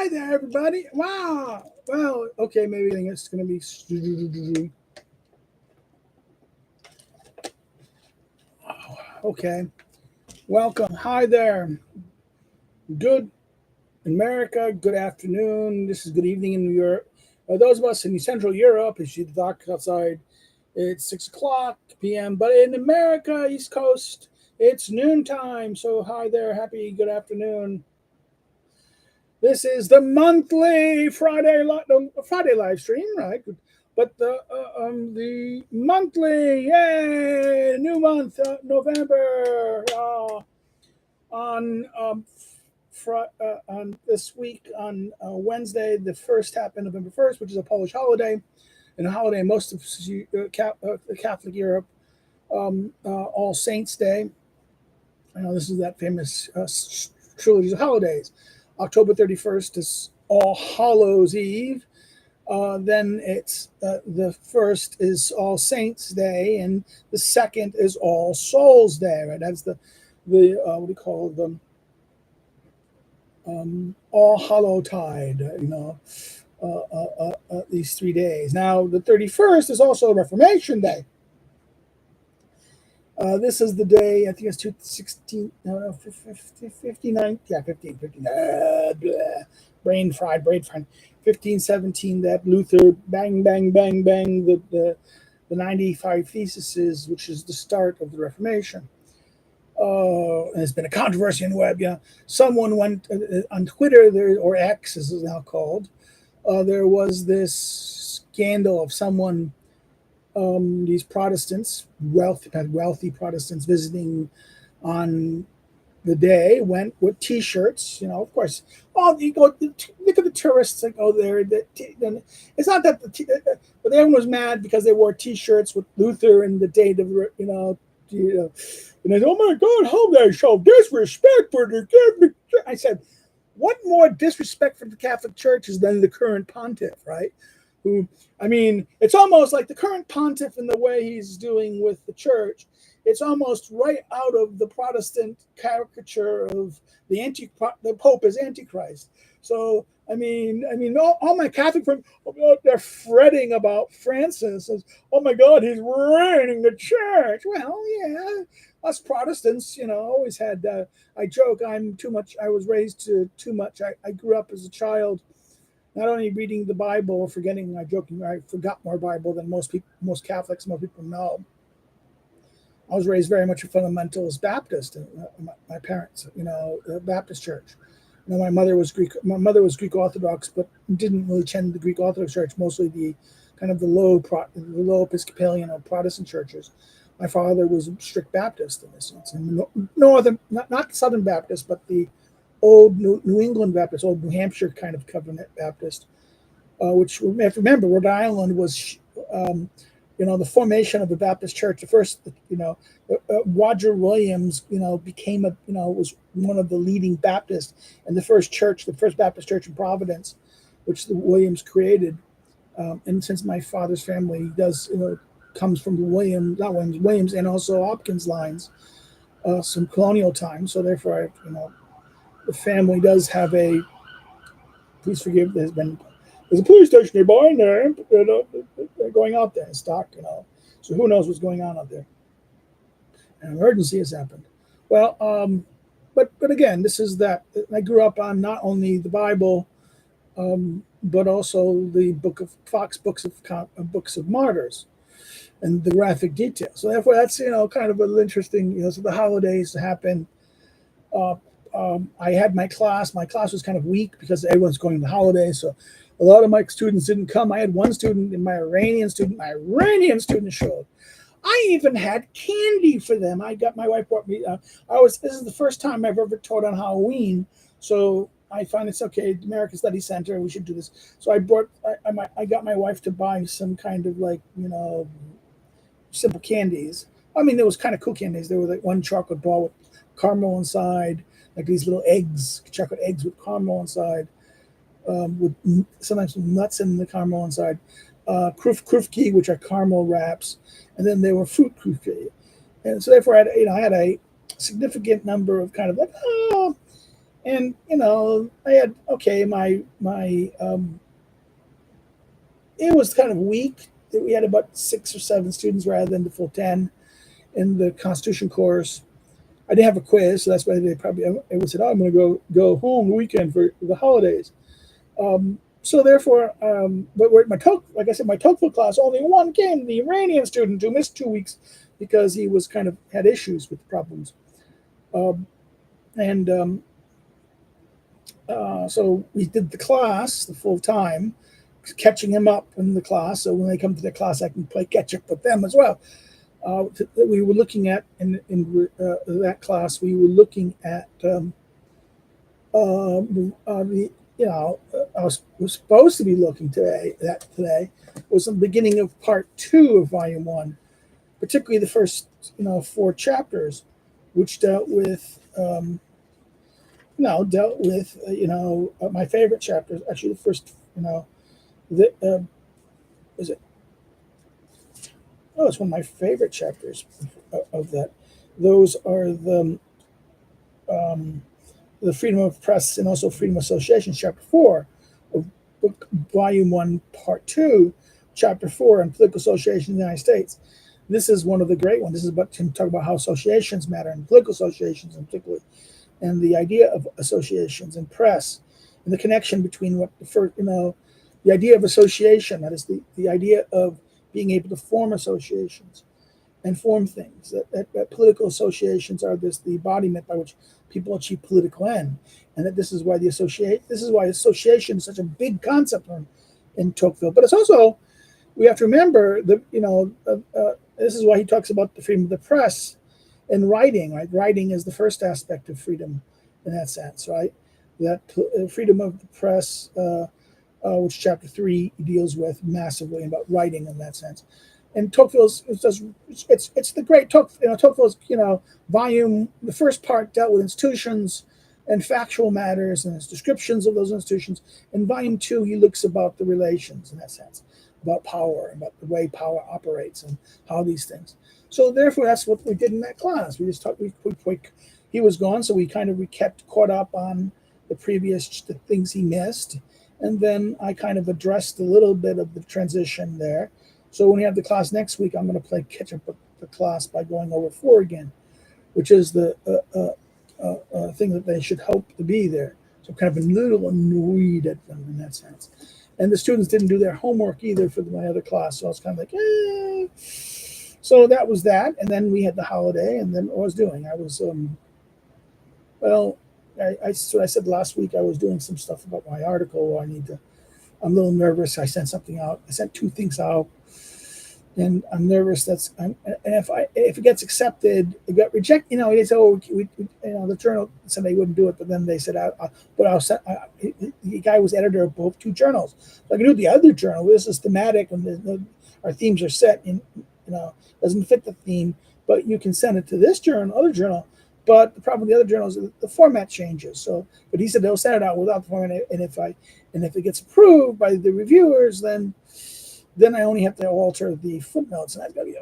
Hi there, everybody. Wow. Well, okay, maybe it's going to be. Okay. Welcome. Hi there. Good America. Good afternoon. This is good evening in New York. Those of us in Central Europe, as you dark outside, it's 6 o'clock p.m. But in America, East Coast, it's noontime. So hi there. Happy good afternoon. This is the monthly Friday live stream, right? But the monthly, yay, new month, November, on this week on Wednesday, the first happened November 1st, which is a Polish holiday, and a holiday in most of Catholic Europe, All Saints Day. I know this is that famous trilogy of holidays. October 31st is All Hallows Eve. Then it's the first is All Saints Day, and the second is All Souls Day. Right? That's the what do you call them? All Hallowtide. These 3 days. Now the 31st is also Reformation Day. This is the day, I think it's 59, yeah, 15, brain fried, 1517, that Luther, bang, the 95 Theses, which is the start of the Reformation. And there's been a controversy on the web. Someone went on Twitter, or X as it's now called, there was this scandal of someone, these Protestants, wealthy Protestants visiting on the day, went with T-shirts. Of course. Oh, you go look at the tourists that go there. It's not that but everyone was mad because they wore T-shirts with Luther and the date of and they said, "Oh my God, how they show disrespect for the Catholic Church." I said, what more disrespect for the Catholic Church is than the current pontiff, right? It's almost like the current pontiff in the way he's doing with the church. It's almost right out of the Protestant caricature of the Pope as Antichrist. So, all my Catholic friends, they're fretting about Francis. Oh my God, he's ruining the church. Well, yeah, us Protestants, always had. I joke, I'm too much. I was raised to too much. I grew up as a child, not only reading the Bible, I forgot more Bible than most Catholics, most people know. I was raised very much a fundamentalist Baptist. My parents, Baptist church. My mother was Greek. My mother was Greek Orthodox, but didn't really attend the Greek Orthodox Church. Mostly the kind of the low Episcopalian or Protestant churches. My father was a strict Baptist in this sense, and not Southern Baptist, but the old New England Baptist, old New Hampshire kind of covenant Baptist, which you have to remember, Rhode Island was, the formation of the Baptist church. The first, Roger Williams, became was one of the leading Baptists, and the first Baptist church in Providence, which the Williams created. And since my father's family comes from the Williams and also Hopkins lines, some colonial times, so therefore, the family does have please forgive, there's a police station nearby, and they're going out there in stock, so who knows what's going on out there. An emergency has happened. Well, but again, this is that. I grew up on not only the Bible, but also the books of martyrs, and the graphic details. So therefore, that's kind of an interesting. So the holidays happen. I had my class. My class was kind of weak because everyone's going to holidays. So a lot of my students didn't come. I had one student, and my Iranian student showed. I even had candy for them. My wife brought me. This is the first time I've ever taught on Halloween. So I find it's okay. American Study Center, we should do this. So I got my wife to buy some kind of simple candies. There was kind of cool candies. There was like one chocolate ball with caramel inside, like these little chocolate eggs with caramel inside, with sometimes some nuts in the caramel inside, krufki, which are caramel wraps, and then there were fruit krufki. And so therefore I had a significant number of kind of And I had it was kind of weak. We had about 6 or 7 students rather than the full 10 in the Constitution course. I didn't have a quiz, so that's why they probably it said, "Oh, I'm going to go home the weekend for the holidays." So therefore, but my like I said, my TOEFL class, only one came, the Iranian student who missed 2 weeks because he was kind of had issues with problems, and so we did the class the full time, catching him up in the class. So when they come to the class, I can play catch up with them as well. We were looking at in that class. We were looking at the I was supposed to be looking today was the beginning of part 2 of volume 1, particularly the first 4 chapters, which dealt with my favorite chapters. Actually, the first is it? Oh, it's one of my favorite chapters of that. Those are the freedom of press and also freedom of association, chapter 4 of book volume 1, part 2, chapter 4 on political association in the United States. This is one of the great ones. This is about him talking about how associations matter and political associations in particular, and the idea of associations and press, and the connection between the idea of association, that is the idea of being able to form associations and form things. That political associations are the embodiment by which people achieve political end, and that this is why association is such a big concept in Tocqueville. But it's also, we have to remember that this is why he talks about the freedom of the press and writing. Right, writing is the first aspect of freedom in that sense. Right, that freedom of the press, which chapter 3 deals with massively about writing in that sense. And Tocqueville's it's the great Tocqueville's volume. The first part dealt with institutions and factual matters and his descriptions of those institutions. In volume 2, he looks about the relations in that sense, about power, about the way power operates and how these things. So therefore, that's what we did in that class. We just talked. He was gone, so we kept caught up on the things he missed, and then I kind of addressed a little bit of the transition there. So when we have the class next week, I'm going to play catch up with the class by going over 4 again, which is the thing that they should hope to be there. So I'm kind of a little annoyed at them in that sense. And the students didn't do their homework either for my other class, so I was kind of like, eh. So that was that, and then we had the holiday, and then what I was doing, I was I said last week I was doing some stuff about my article. I'm a little nervous. I sent something out. I sent 2 things out, and I'm nervous. And if it gets accepted, it got rejected. They said, "Oh, the journal said they wouldn't do it," but then they said, the guy was editor of both 2 journals. So I can do the other journal. This is thematic, and our themes are set in, doesn't fit the theme, but you can send it to this journal, other journal. But the problem with the other journals is the format changes. So, but he said they'll send it out without the format, and if it gets approved by the reviewers, then I only have to alter the footnotes, and that's gotta be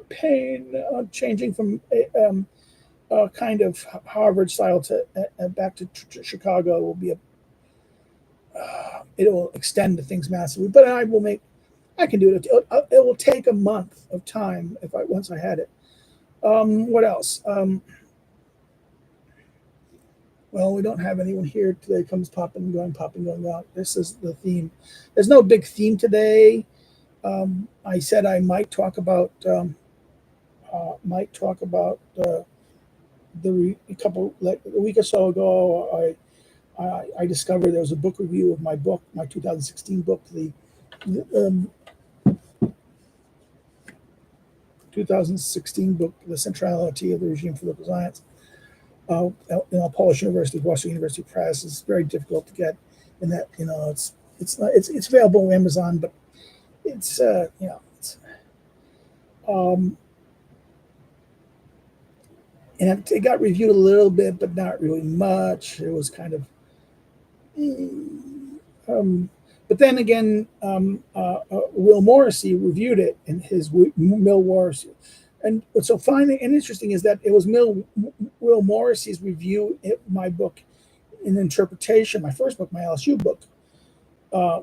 pain. Changing from a kind of Harvard style to back to Chicago will be it will extend the things massively. But I can do it. It will take a month of time once I had it. What else? Well, we don't have anyone here today. Comes popping, going out. This is the theme. There's no big theme today. I said I might talk about a week or so ago. I discovered there was a book review of my book, my 2016 book, the 2016 book, The Centrality of the Regime for Political Science. Polish University, Warsaw University Press. Is very difficult to get, in that it's available on Amazon, but it's and it got reviewed a little bit, but not really much. It was kind of, but then again, Will Morrissey reviewed it in his Mill Wars, And what's so funny and interesting is that it was Will Morrissey's review of my book in interpretation, my first book, my LSU book,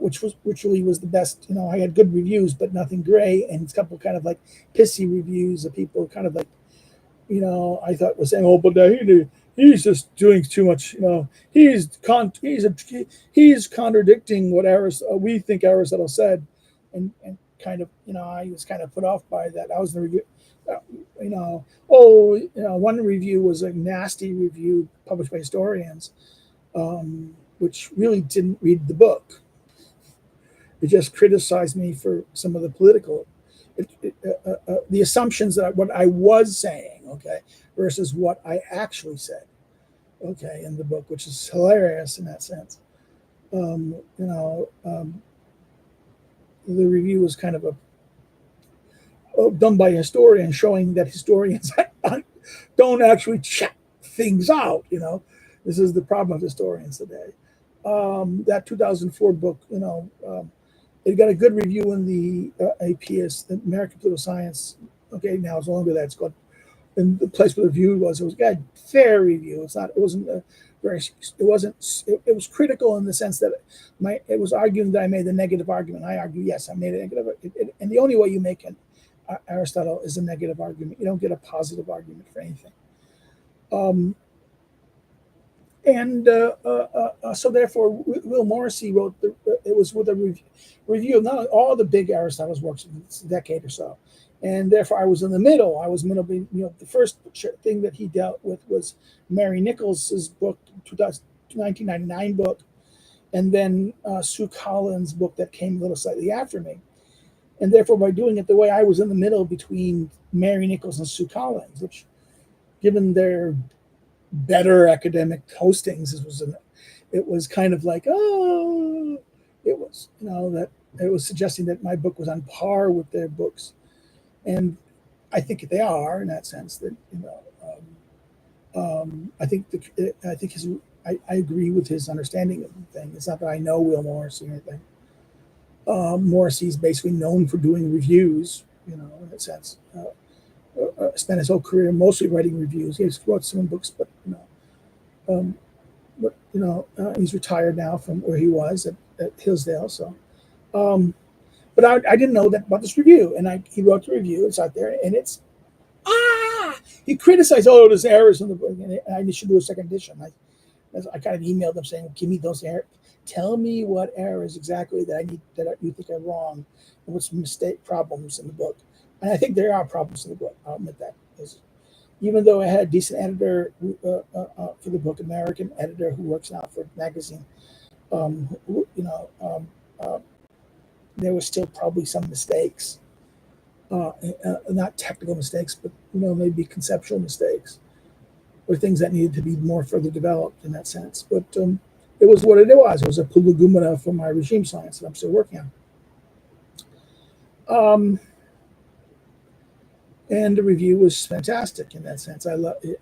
which really was the best. I had good reviews, but nothing great, and a couple kind of like pissy reviews of people kind of like, I thought was saying, oh, but he's just doing too much. He's contradicting what we think Aristotle said, and kind of, I was kind of put off by that. I was in the review. One review was a nasty review published by historians, which really didn't read the book. It just criticized me for some of the political, the assumptions that what I was saying, okay, versus what I actually said, okay, in the book, which is hilarious in that sense. The review was kind of done by a historian, showing that historians don't actually check things out. This is the problem of historians today. That 2004 book, it got a good review in the APS, the American Political Science. Okay, now it's no longer that. It's called, and the place where the review was, it was a fair review. It was critical in the sense that it was arguing that I made the negative argument. I argue, yes, I made a negative, and the only way you make Aristotle is a negative argument. You don't get a positive argument for anything. So therefore, Will Morrissey wrote it was with a review of not all the big Aristotle's works in a decade or so, and therefore I was in the middle. The first thing that he dealt with was Mary Nichols's book, 1999 book, and then Sue Collins' book that came a little slightly after me, and therefore by doing it the way I was in the middle between Mary Nichols and Sue Collins, which, given their better academic postings, it was kind of like, it was, that it was suggesting that my book was on par with their books, and I think they are in that sense. That I agree with his understanding of the thing. It's not that I know Will Morrissey or anything. Morrissey's basically known for doing reviews, in that sense. Spent his whole career mostly writing reviews. He's wrote some books, but he's retired now from where he was at Hillsdale. So, but I didn't know that about this review, and he wrote the review. It's out there, and it's he criticized, there's errors in the book, and I should do a second edition. I kind of emailed them saying, give me those errors. Tell me what errors exactly that you think are wrong, and what's problems in the book. And I think there are problems in the book. I'll admit that. Even though I had a decent editor for the book, American editor who works now for a magazine, there was still probably some mistakes, not technical mistakes, but maybe conceptual mistakes, or things that needed to be more further developed in that sense. But it was what it was. It was a prolegomena for my regime science that I'm still working on. And the review was fantastic in that sense. I love it.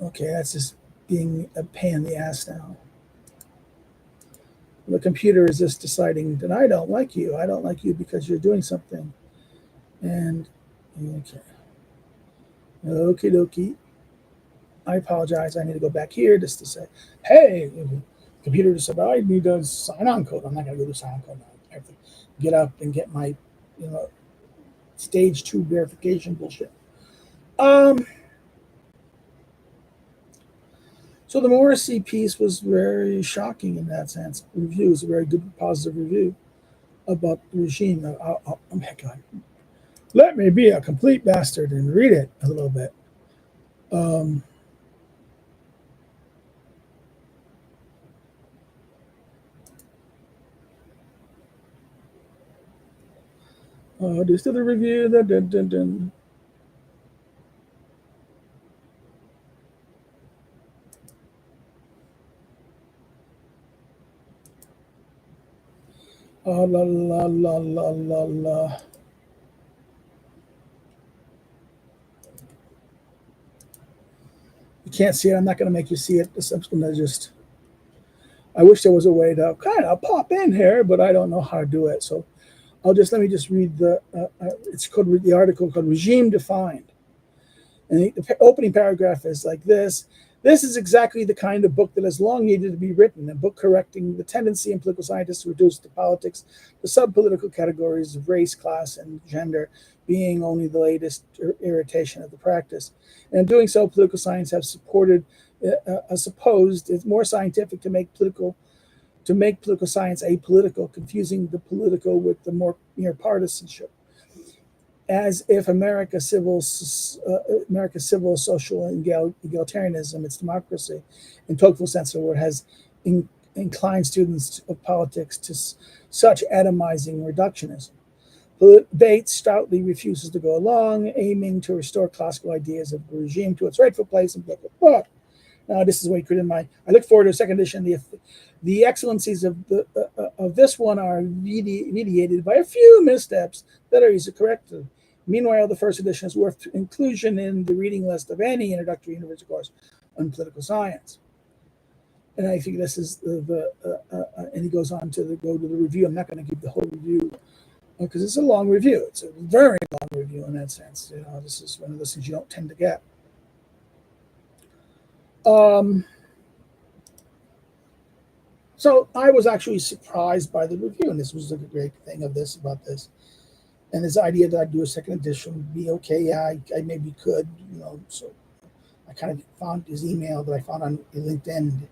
Okay, that's just being a pain in the ass now. The computer is just deciding that I don't like you. I don't like you because you're doing something. And okay, okie dokie. I apologize. I need to go back here just to say, hey, computer just said, I need a sign-on code. I'm not going to go to sign-on code now. I have to get up and get my, stage 2 verification bullshit. So the Morrissey piece was very shocking in that sense. The review was a very good, positive review about the regime. Oh my God. Let me be a complete bastard and read it a little bit. Just to the review. La la la la la la. You can't see it. I'm not going to make you see it. I'm going to just. I wish there was a way to kind of pop in here, but I don't know how to do it. So let me just read it's called the article called Regime Defined. And the opening paragraph is like this. This is exactly the kind of book that has long needed to be written, a book correcting the tendency in political scientists to reduce the politics to sub-political categories of race, class, and gender, being only the latest irritation of the practice. And in doing so, political science have supported, supposed it's more scientific to make political science apolitical, confusing the political with the more mere partisanship. As if America's civil, social, and egalitarianism, its democracy, in Tocqueville's sense of the word, has inclined students of politics to such atomizing reductionism. Bates stoutly refuses to go along, aiming to restore classical ideas of the regime to its rightful place in political thought. Now, this is what he could in my. I look forward to a second edition. The excellencies of this one are mediated by a few missteps that are easily corrected. Meanwhile, the first edition is worth inclusion in the reading list of any introductory university course on political science. And I think this is and he goes on to go to the review. I'm not going to give the whole review because it's a long review. It's a very long review in that sense. This is one of those things you don't tend to get. So I was actually surprised by the review, and this was a great thing about this. And his idea that I'd do a second edition would be okay. Yeah, I maybe could, So I kind of found his email that I found on LinkedIn.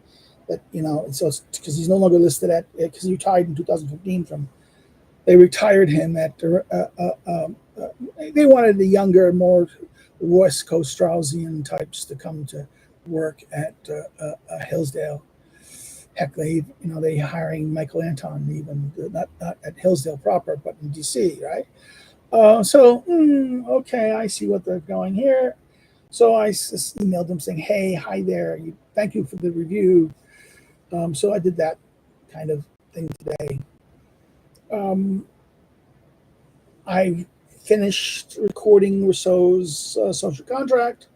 That and so it's because he's no longer listed because he retired in 2015 They retired him at. They wanted the younger, more West Coast Straussian types to come to work at Hillsdale. Heck, they hiring Michael Anton, even not at Hillsdale proper, but in DC, right? Okay, I see what they're going here. So I just emailed them saying, "Hey, hi there. Thank you for the review." So I did that kind of thing today. I finished recording Rousseau's Social Contract.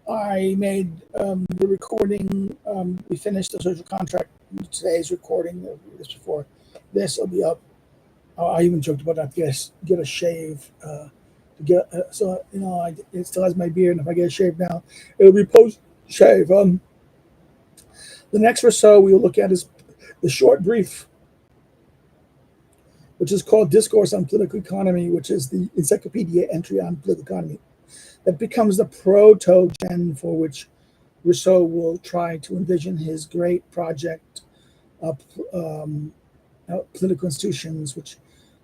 I made the recording. We finished the Social Contract. Today's recording. This before this will be up. I even joked about that. Get a shave. It still has my beard, and if I get a shave now, it'll be post shave. The next Rousseau we will look at is the short brief, which is called Discourse on Political Economy, which is the encyclopedia entry on political economy. That becomes the proto-gen for which Rousseau will try to envision his great project of political institutions, which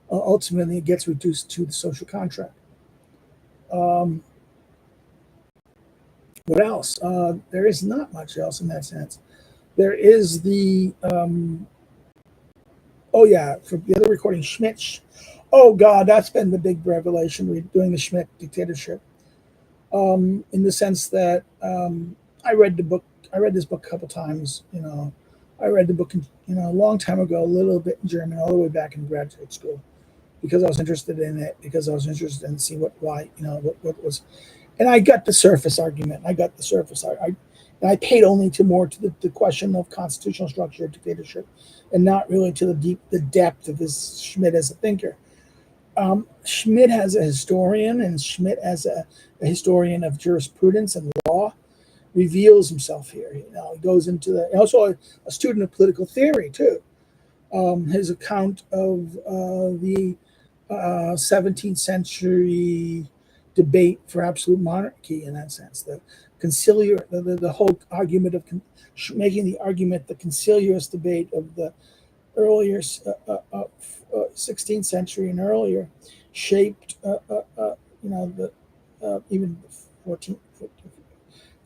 ultimately gets reduced to the social contract. What else? There is not much else in that sense. There is the, for the other recording, Schmidt. Oh, God, that's been the big revelation. We're doing the Schmidt dictatorship. In the sense that I read this book a couple times. I read the book a long time ago, a little bit in German, all the way back in graduate school, because I was interested in it, because I was interested in seeing what was, and I got the surface argument. I paid only to the question of constitutional structure of dictatorship, and not really to the depth of Schmidt as a thinker. Schmidt as a historian, and Schmidt as a historian of jurisprudence and law, reveals himself here. He goes into also a student of political theory too. His account of the 17th century debate for absolute monarchy, in that sense, the whole argument of making the argument, the conciliarist debate of the earlier 16th century and earlier, shaped even the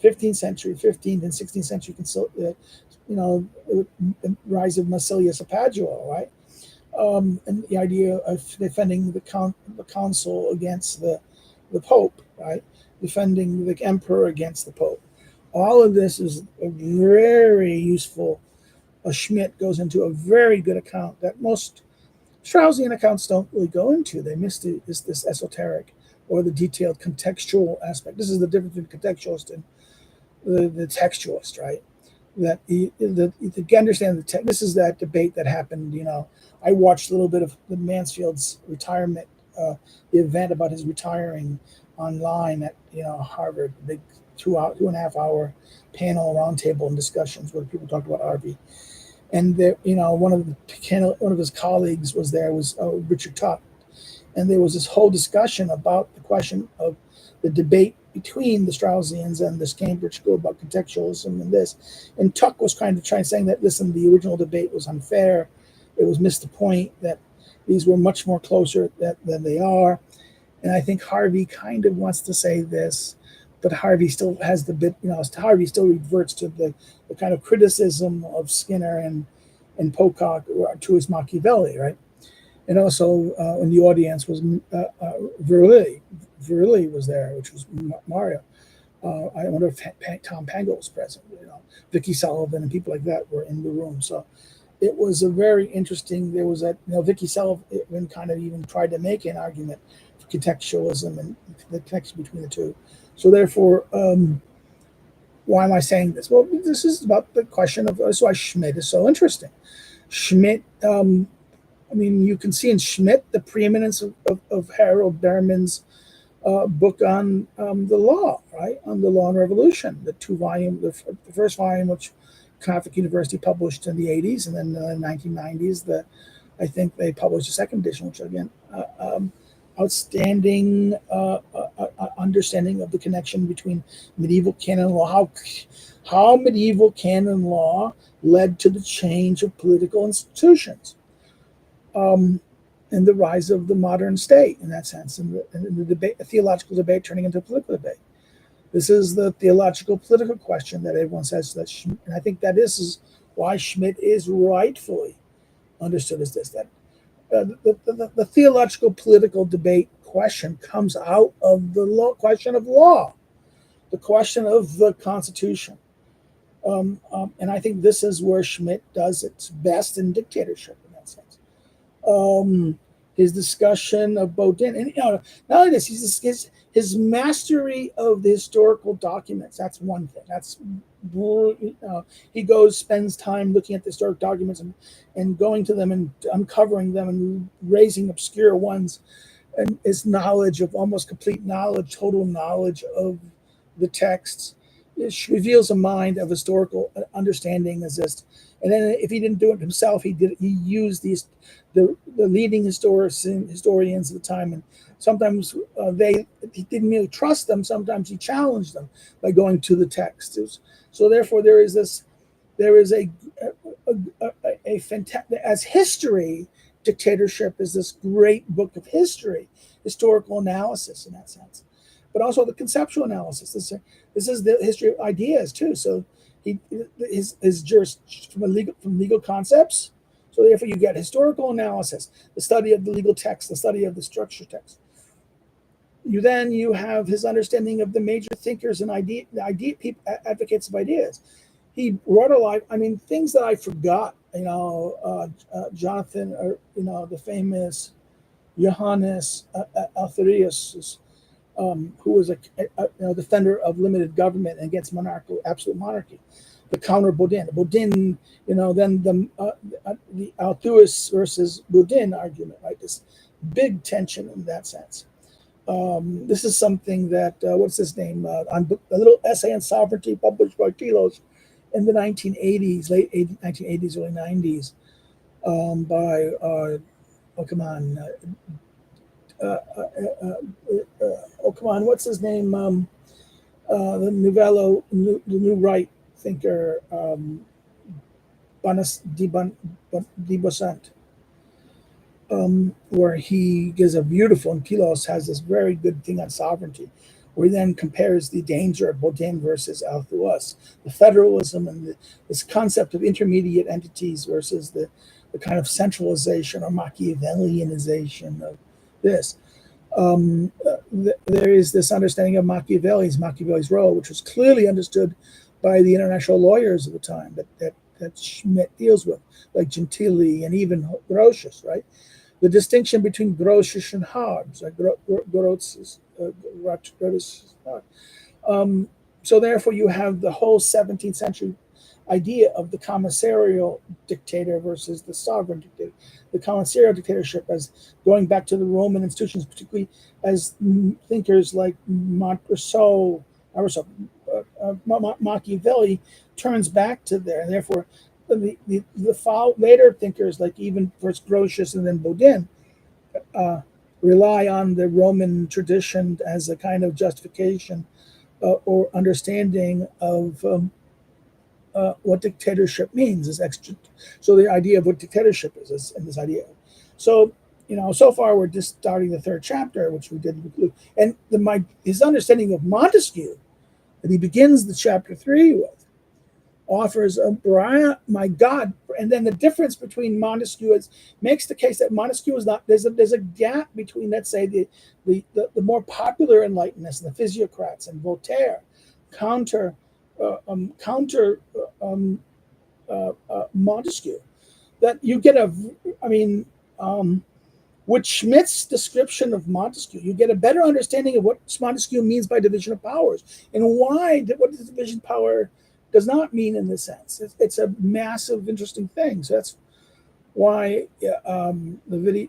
15th century, 15th and 16th century, the rise of Massilius of Padua, right? And the idea of defending the consul against the Pope, right? Defending the emperor against the Pope. All of this is a very useful. Schmidt goes into a very good account that most Straussian accounts don't really go into. They miss this esoteric or the detailed contextual aspect. This is the difference between contextualist and the textualist, right? that to understand this is that debate that happened. I watched a little bit of the Mansfield's retirement, the event about his retiring online at Harvard, big 2.5 hour panel roundtable and discussions where people talked about Harvey. And there, one of his colleagues was there, was Richard Tuck, and there was this whole discussion about the question of the debate between the Straussians and this Cambridge school about contextualism and this. And Tuck was kind of saying that, listen, the original debate was unfair. It was missed the point, that these were much more closer than they are. And I think Harvey kind of wants to say this, but Harvey still has the bit, Harvey still reverts to the kind of criticism of Skinner and Pocock to his Machiavelli, right? And also in the audience was Verrilli. Verrilli was there, which was Mario. I wonder if Tom Pango was present. Vicky Sullivan and people like that were in the room. So it was a very interesting. There was Vicky Sullivan kind of even tried to make an argument for contextualism and the connection between the two. So therefore, why am I saying this? Well, this is about the question of, that's why Schmidt is so interesting. Schmidt, you can see in Schmidt the preeminence of Harold Berman's book on the law, right? On the law and revolution, the 2-volume, the first volume, which Catholic University published in the 80s, and then in the 1990s, I think they published a second edition, which again, outstanding understanding of the connection between medieval canon law, how medieval canon law led to the change of political institutions, and the rise of the modern state in that sense, and the debate, a theological debate turning into a political debate. This is the theological political question that everyone says that, and I think that this is why Schmidt is rightfully understood as this, that the theological political debate question comes out of the question of law, the question of the Constitution. And I think this is where Schmidt does its best in dictatorship in that sense. His discussion of Baton, and not only this, his mastery of the historical documents. That's one thing. That's he spends time looking at the historic documents and going to them and uncovering them and raising obscure ones, and his knowledge of almost complete knowledge, total knowledge of the texts. It reveals a mind of historical understanding as this. And then if he didn't do it himself, he used the leading historians of the time, and sometimes he didn't really trust them. Sometimes he challenged them by going to the texts. So therefore, there is a fantastic, as history, dictatorship is this great book of history, historical analysis in that sense, but also the conceptual analysis. This is the history of ideas too. So his jurisdiction from legal concepts. So therefore, you get historical analysis, the study of the legal text, the study of the structure text. You have his understanding of the major thinkers and advocates of ideas. He wrote a lot. Things that I forgot. Jonathan, or the famous Johannes Altherius, who was a defender of limited government against absolute monarchy. The counter Baudin, then the Althus versus Baudin argument, right? This big tension in that sense. This is something that what's his name? On a little essay on sovereignty published by Telos in the 1980s, late 1980s, early 90s, by what's his name? The new right thinker, de Bosant, where he gives a beautiful, and Telos has this very good thing on sovereignty, where he then compares the danger of Baudin versus Althus, the federalism and this concept of intermediate entities versus the kind of centralization or Machiavellianization of this. There is this understanding of Machiavelli's role, which was clearly understood by the international lawyers of the time that Schmidt deals with, like Gentili and even Grotius, right? The distinction between Grotius and Hobbes, like Grotius. So therefore, you have the whole 17th century idea of the commissarial dictator versus the sovereign dictator. The commissarial dictatorship as going back to the Roman institutions, particularly as thinkers like Machiavelli turns back to there, and therefore the later thinkers like even first Grotius and then Baudin rely on the Roman tradition as a kind of justification or understanding of what dictatorship means is extra. So the idea of what dictatorship is in this idea. So so far we're just starting the third chapter, which we did with Luke, and his understanding of Montesquieu that he begins the chapter 3 with offers my God, and then the difference between Montesquieu makes the case that Montesquieu is not. There's a gap between, let's say, the more popular Enlighteners and the physiocrats and Voltaire counter Montesquieu. That you get with Schmidt's description of Montesquieu, you get a better understanding of what Montesquieu means by division of powers and what the division of power does not mean in this sense. It's a massive, interesting thing. So that's why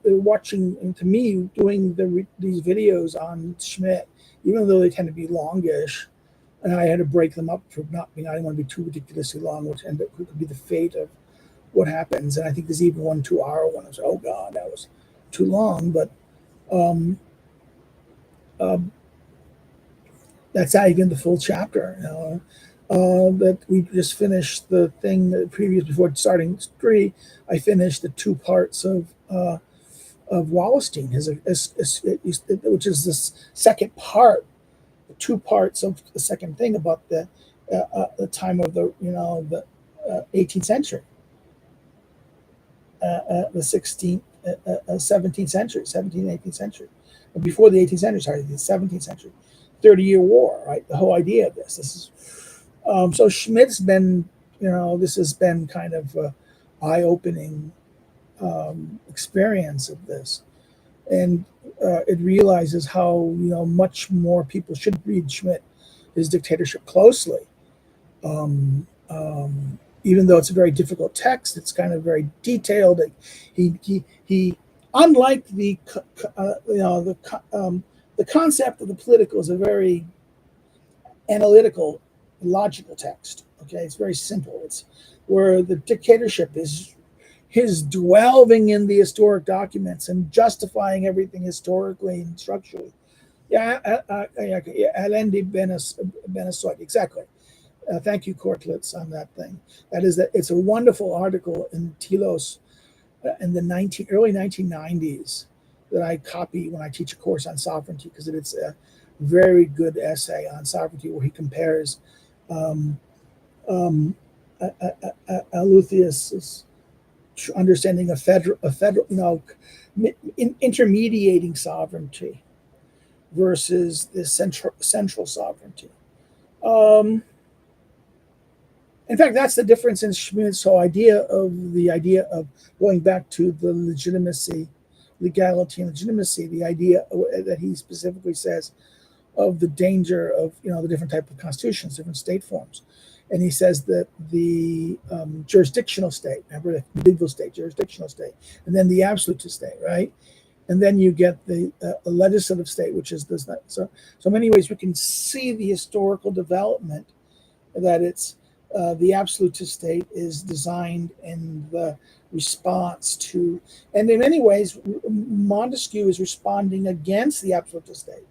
watching, and to me, doing these videos on Schmidt, even though they tend to be longish, and I had to break them up for not being, I didn't want to be too ridiculously long, which could be the fate of what happens. And I think there's even 1 2-hour one. I was, oh God, that was too long. But that's not even the full chapter. That we just finished the thing before starting 3. I finished the 2 parts of Wallerstein, which is this second part, the 2 parts of the second thing about the time of the 18th century, the 16th, 17th century, 17th, 18th century, before the 18th century, sorry, the 17th century, 30-year war, right? The whole idea of this is. So Schmidt's been, this has been kind of an eye-opening experience of this, and it realizes how much more people should read Schmidt, his Dictatorship, closely. Even though it's a very difficult text, it's kind of very detailed. He unlike the concept of the political is a very analytical, logical text. Okay, it's very simple. It's where the Dictatorship is his dwelling in the historic documents and justifying everything historically and structurally. Alendi Benesoit, exactly. Thank you, Kortlitz, on that thing. It's a wonderful article in Telos in the early 1990s that I copy when I teach a course on sovereignty, because it's a very good essay on sovereignty where he compares Aleuthius' understanding of federal, intermediating sovereignty versus the central sovereignty. In fact, that's the difference in Schmidt's whole idea of going back to the legality and legitimacy, the idea that he specifically says of the danger of the different type of constitutions, different state forms. And he says that the jurisdictional state, remember the medieval state, jurisdictional state, and then the absolute state, right? And then you get the legislative state, which is this. So in many ways, we can see the historical development that it's the absolutist state is designed in the response to, and in many ways, Montesquieu is responding against the absolutist state.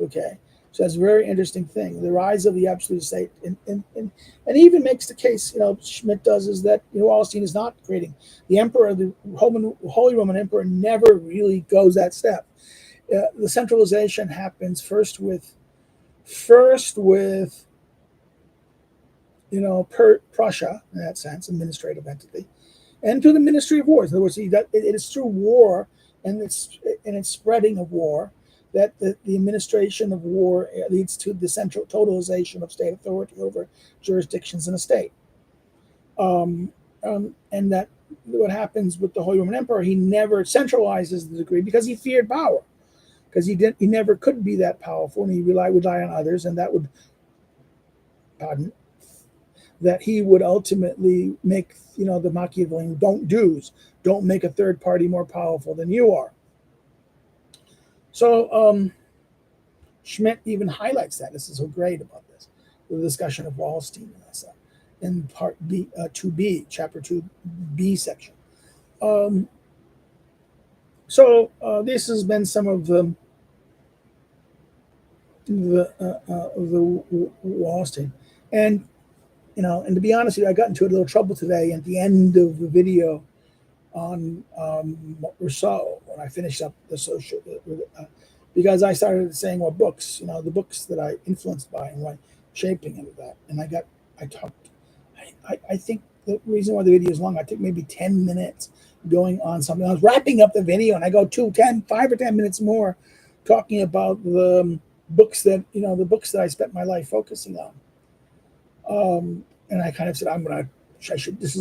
Okay, so that's a very interesting thing. The rise of the absolute state, and even makes the case, Schmidt does, is that Wallerstein is not creating the emperor. The Holy Roman Emperor never really goes that step. The centralization happens first with Prussia, in that sense, administrative entity, and to the Ministry of Wars. In other words, it is through war and its spreading of war that the administration of war leads to the central totalization of state authority over jurisdictions in a state. And that what happens with the Holy Roman Emperor, he never centralizes the degree because he feared power, because he never could be that powerful, and he would rely on others, and that would, that he would ultimately make, the Machiavellian don't make a third party more powerful than you are. So Schmidt even highlights that. This is so great about this, the discussion of Wallenstein and that stuff in part B, 2B, chapter 2B section. So this has been some of the Wallenstein, and and to be honest with you, I got into a little trouble today at the end of the video on Rousseau when I finished up the social, because I started saying, well, books, the books that I influenced by and what shaping into that, and I think the reason why the video is long, I took maybe 10 minutes going on something. I was wrapping up the video, and I go 5 or 10 minutes more talking about the books that I spent my life focusing on. And I kind of said, I'm treating this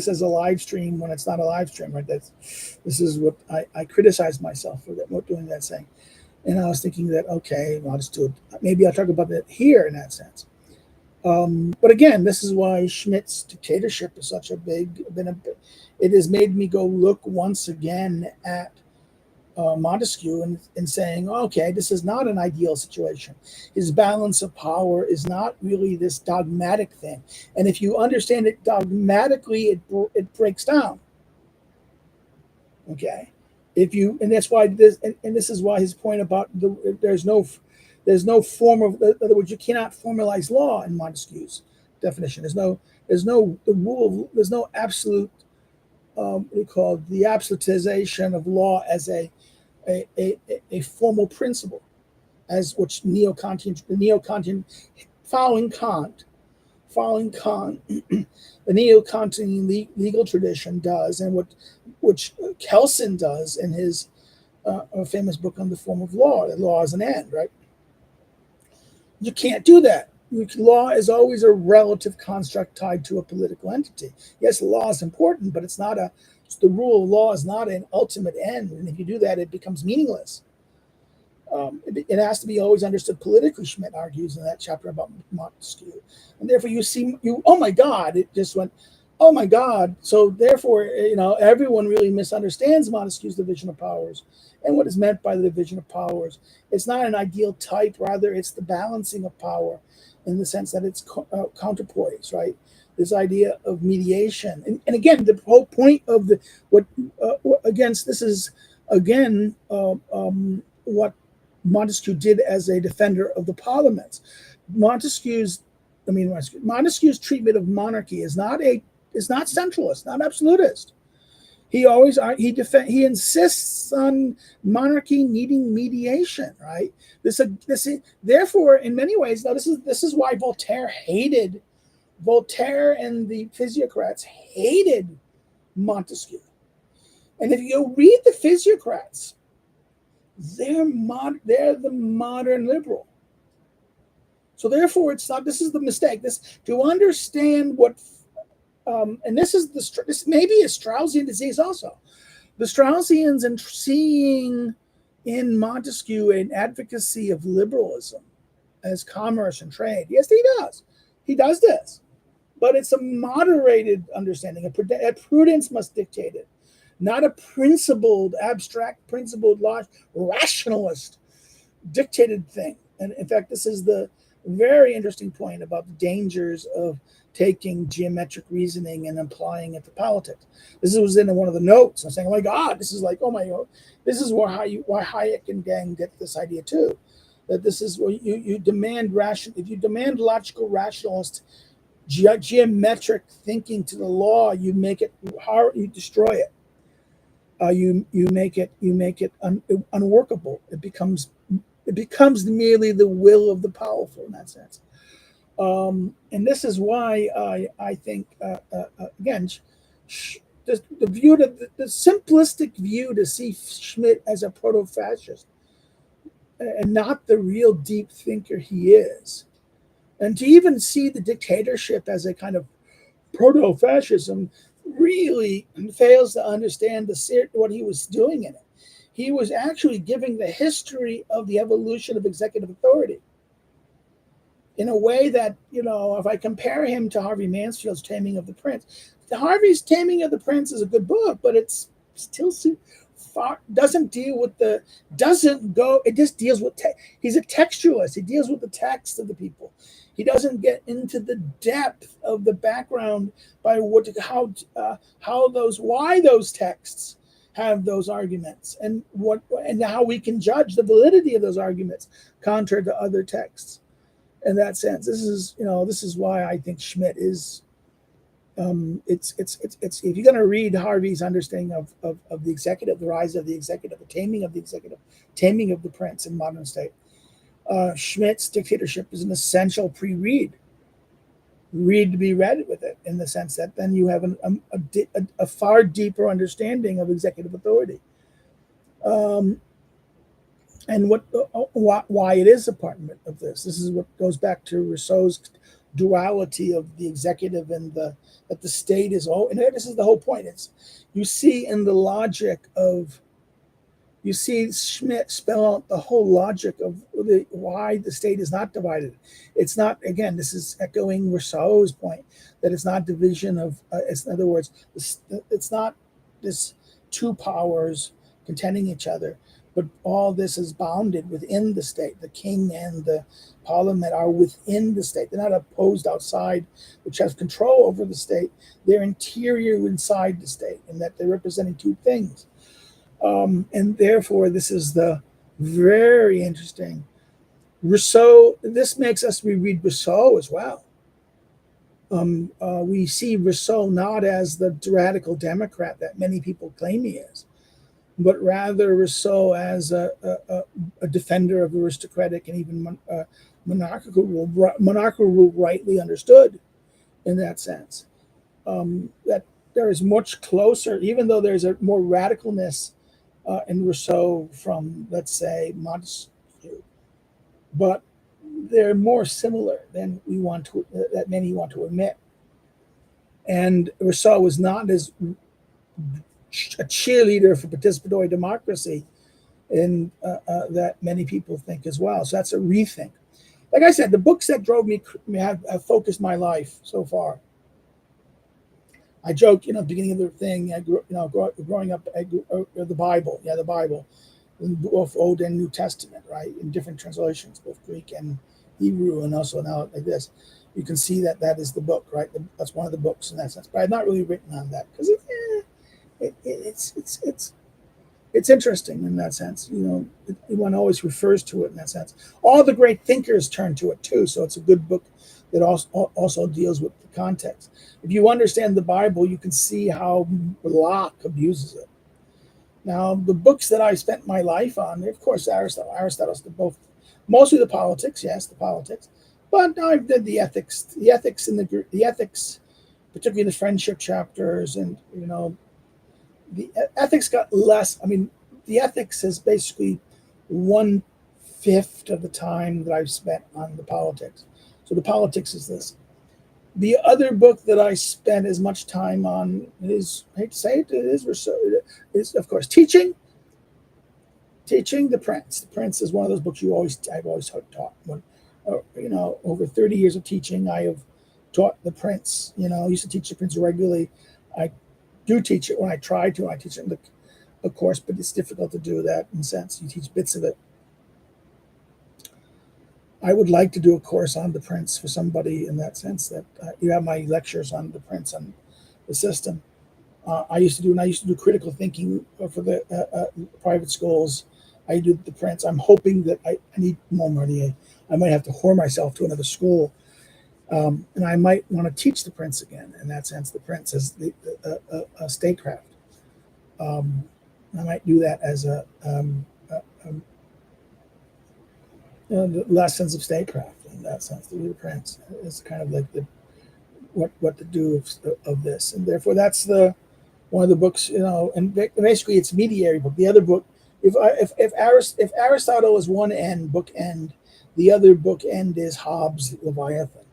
as a live stream when it's not a live stream, right? This is what I criticized myself for doing that saying. And I was thinking that, okay, well, I'll just do it. Maybe I'll talk about that here in that sense. But again, this is why Schmidt's dictatorship is such it has made me go look once again at Montesquieu and saying, okay, this is not an ideal situation. His balance of power is not really this dogmatic thing. And if you understand it dogmatically, it breaks down. Okay. And that's why this is why his point about there's no form of, in other words, you cannot formalize law in Montesquieu's definition. There's no absolute, what do you call it, the absolutization of law as a formal principle, as which Neo-Kantian following Kant, the Neo-Kantian legal tradition does, and which Kelsen does in his famous book on the form of law. That law is an end, right? You can't do that. Law is always a relative construct tied to a political entity. Yes, law is important, but the rule of law is not an ultimate end. And if you do that, it becomes meaningless. It has to be always understood politically, Schmidt argues in that chapter about Montesquieu. And therefore oh my God, it just went, oh my God. So therefore, everyone really misunderstands Montesquieu's division of powers and what is meant by the division of powers. It's not an ideal type, rather it's the balancing of power in the sense that it's counterpoise, right? This idea of mediation. And again, the whole point of what Montesquieu did as a defender of the parliaments. Montesquieu's treatment of monarchy is not centralist, not absolutist. He insists on monarchy needing mediation, right? Therefore, in many ways, now this is why Voltaire and the physiocrats hated Montesquieu. And if you read the physiocrats, they're the modern liberal. So therefore, it's not. This is the mistake. To understand what, and this may be a Straussian disease also. The Straussians and seeing in Montesquieu an advocacy of liberalism as commerce and trade. Yes, he does. He does this, but it's a moderated understanding. A prudence must dictate it, not a abstract, principled, rationalist dictated thing. And in fact, this is the very interesting point about the dangers of taking geometric reasoning and applying it to politics. This was in one of the notes. I'm saying, oh my God, this is like, oh my God, this is why Hayek and gang get this idea too. That this is where you demand if you demand logical rationalist geometric thinking to the law, you make it hard, you destroy it. You make it unworkable. It becomes merely the will of the powerful in that sense. And this is why I think again, the simplistic view to see Schmidt as a proto-fascist and not the real deep thinker he is, and to even see the dictatorship as a kind of proto-fascism really fails to understand what he was doing in it. He was actually giving the history of the evolution of executive authority. in a way that, if I compare him to Harvey Mansfield's Taming of the Prince, Harvey's Taming of the Prince is a good book, but it's still far, doesn't deal with it just deals with, he's a textualist. He deals with the text of the people. He doesn't get into the depth of the background by why those texts have those arguments, and how we can judge the validity of those arguments contrary to other texts. In that sense, this is why I think Schmidt is. It's if you're going to read Harvey's understanding of the executive, the rise of the executive, the taming of the prince in modern state, Schmidt's Dictatorship is an essential pre-read. Read to be read with it, in the sense that then you have a far deeper understanding of executive authority, and why it is a part of this. This is what goes back to Rousseau's duality of the executive and that the state is all. And this is the whole point. You see Schmidt spell out the whole logic of why the state is not divided. It's not, again, this is echoing Rousseau's point, that it's not division of, in other words, it's not this two powers contending each other, but all this is bounded within the state. The king and the parliament are within the state. They're not opposed outside, which has control over the state. They're interior inside the state, and that they're representing two things. And therefore, this is the very interesting Rousseau. This makes us reread Rousseau as well. We see Rousseau not as the radical Democrat that many people claim he is, but rather Rousseau as a defender of aristocratic and even monarchical rule rightly understood, in that sense. That there is much closer, even though there's a more radicalness in Rousseau from, let's say, Montesquieu, but they're more similar than that many want to admit. And Rousseau was not as a cheerleader for participatory democracy, and that many people think as well. So that's a rethink. Like I said, the books that drove me have focused my life so far. I joke, beginning of the thing, growing up, the Bible, the Bible, both Old and New Testament, right, in different translations, both Greek and Hebrew, and also now like this. You can see that is the book, right? That's one of the books in that sense. But I've not really written on that because it's interesting in that sense. One always refers to it in that sense. All the great thinkers turn to it too, so it's a good book that also deals with the context. If you understand the Bible, you can see how Locke abuses it. Now, the books that I spent my life on, of course, Aristotle's mostly the politics, but I did the ethics, particularly the friendship chapters, and the ethics got less. I mean, the ethics is basically 1/5 of the time that I've spent on the politics. So the politics is this. The other book that I spent as much time on is, I hate to say it, is of course Teaching the Prince. The Prince is one of those books I've always taught. Over 30 years of teaching, I have taught the Prince. I used to teach the Prince regularly. I do teach it when I try to. I teach it in the course, but it's difficult to do that in a sense. You teach bits of it. I would like to do a course on the Prince for somebody in that sense, that you have my lectures on the Prince and the system. I used to do critical thinking for the private schools. I do the Prince. I'm hoping that I need more money. I might have to whore myself to another school. And I might want to teach the Prince again. In that sense, the Prince is a statecraft. I might do that as the lessons of statecraft. In that sense, the Prince is kind of like what to do of this, and therefore that's one of the books. And basically it's mediary book. The other book, if Aristotle is one book end, the other book end is Hobbes' Leviathan.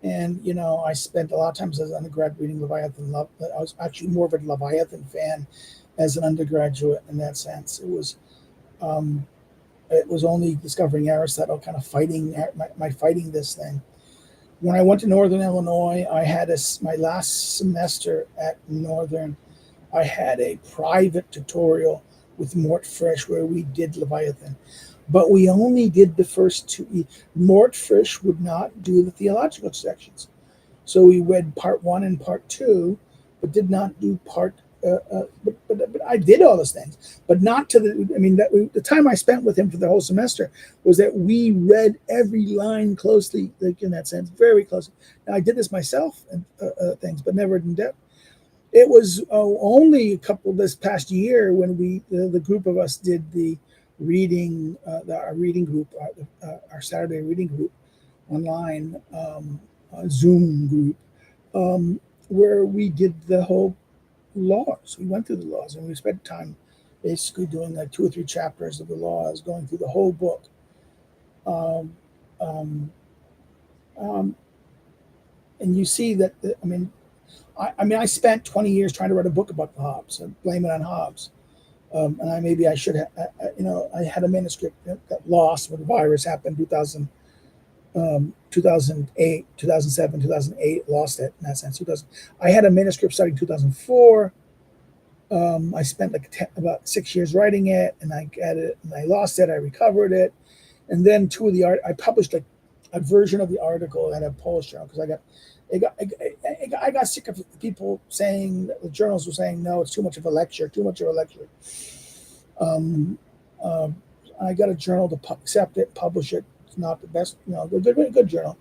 And, I spent a lot of times as an undergrad reading Leviathan. I was actually more of a Leviathan fan as an undergraduate in that sense. It was, it was only discovering Aristotle, kind of fighting my fighting this thing. When I went to Northern Illinois, I had my last semester at Northern. I had a private tutorial with Mort Frisch where we did Leviathan, but we only did the first two. Mort Frisch would not do the theological sections, so we read part 1 and part 2, but did not do part. But I did all those things, but not to the. I mean, the time I spent with him for the whole semester was that we read every line closely, like in that sense, very closely. Now I did this myself and things, but never in depth. It was only a couple this past year when the group of us did the reading, our reading group, our Saturday reading group online, Zoom group, where we did the whole laws. We went through the laws and we spent time basically doing like 2 or 3 chapters of the laws, going through the whole book. And you see that, I spent 20 years trying to write a book about the Hobbes and blame it on Hobbes. And maybe I should have, I had a manuscript that got lost when the virus happened, 2008, 2007, 2008, lost it in that sense. I had a manuscript starting 2004. I spent about 6 years writing it, and I got it, and I lost it. I recovered it, and then I published a version of the article at a Polish journal because I got sick of people saying, the journals were saying, no, it's too much of a lecture. I got a journal to accept it, publish it. It's not the best, good journal.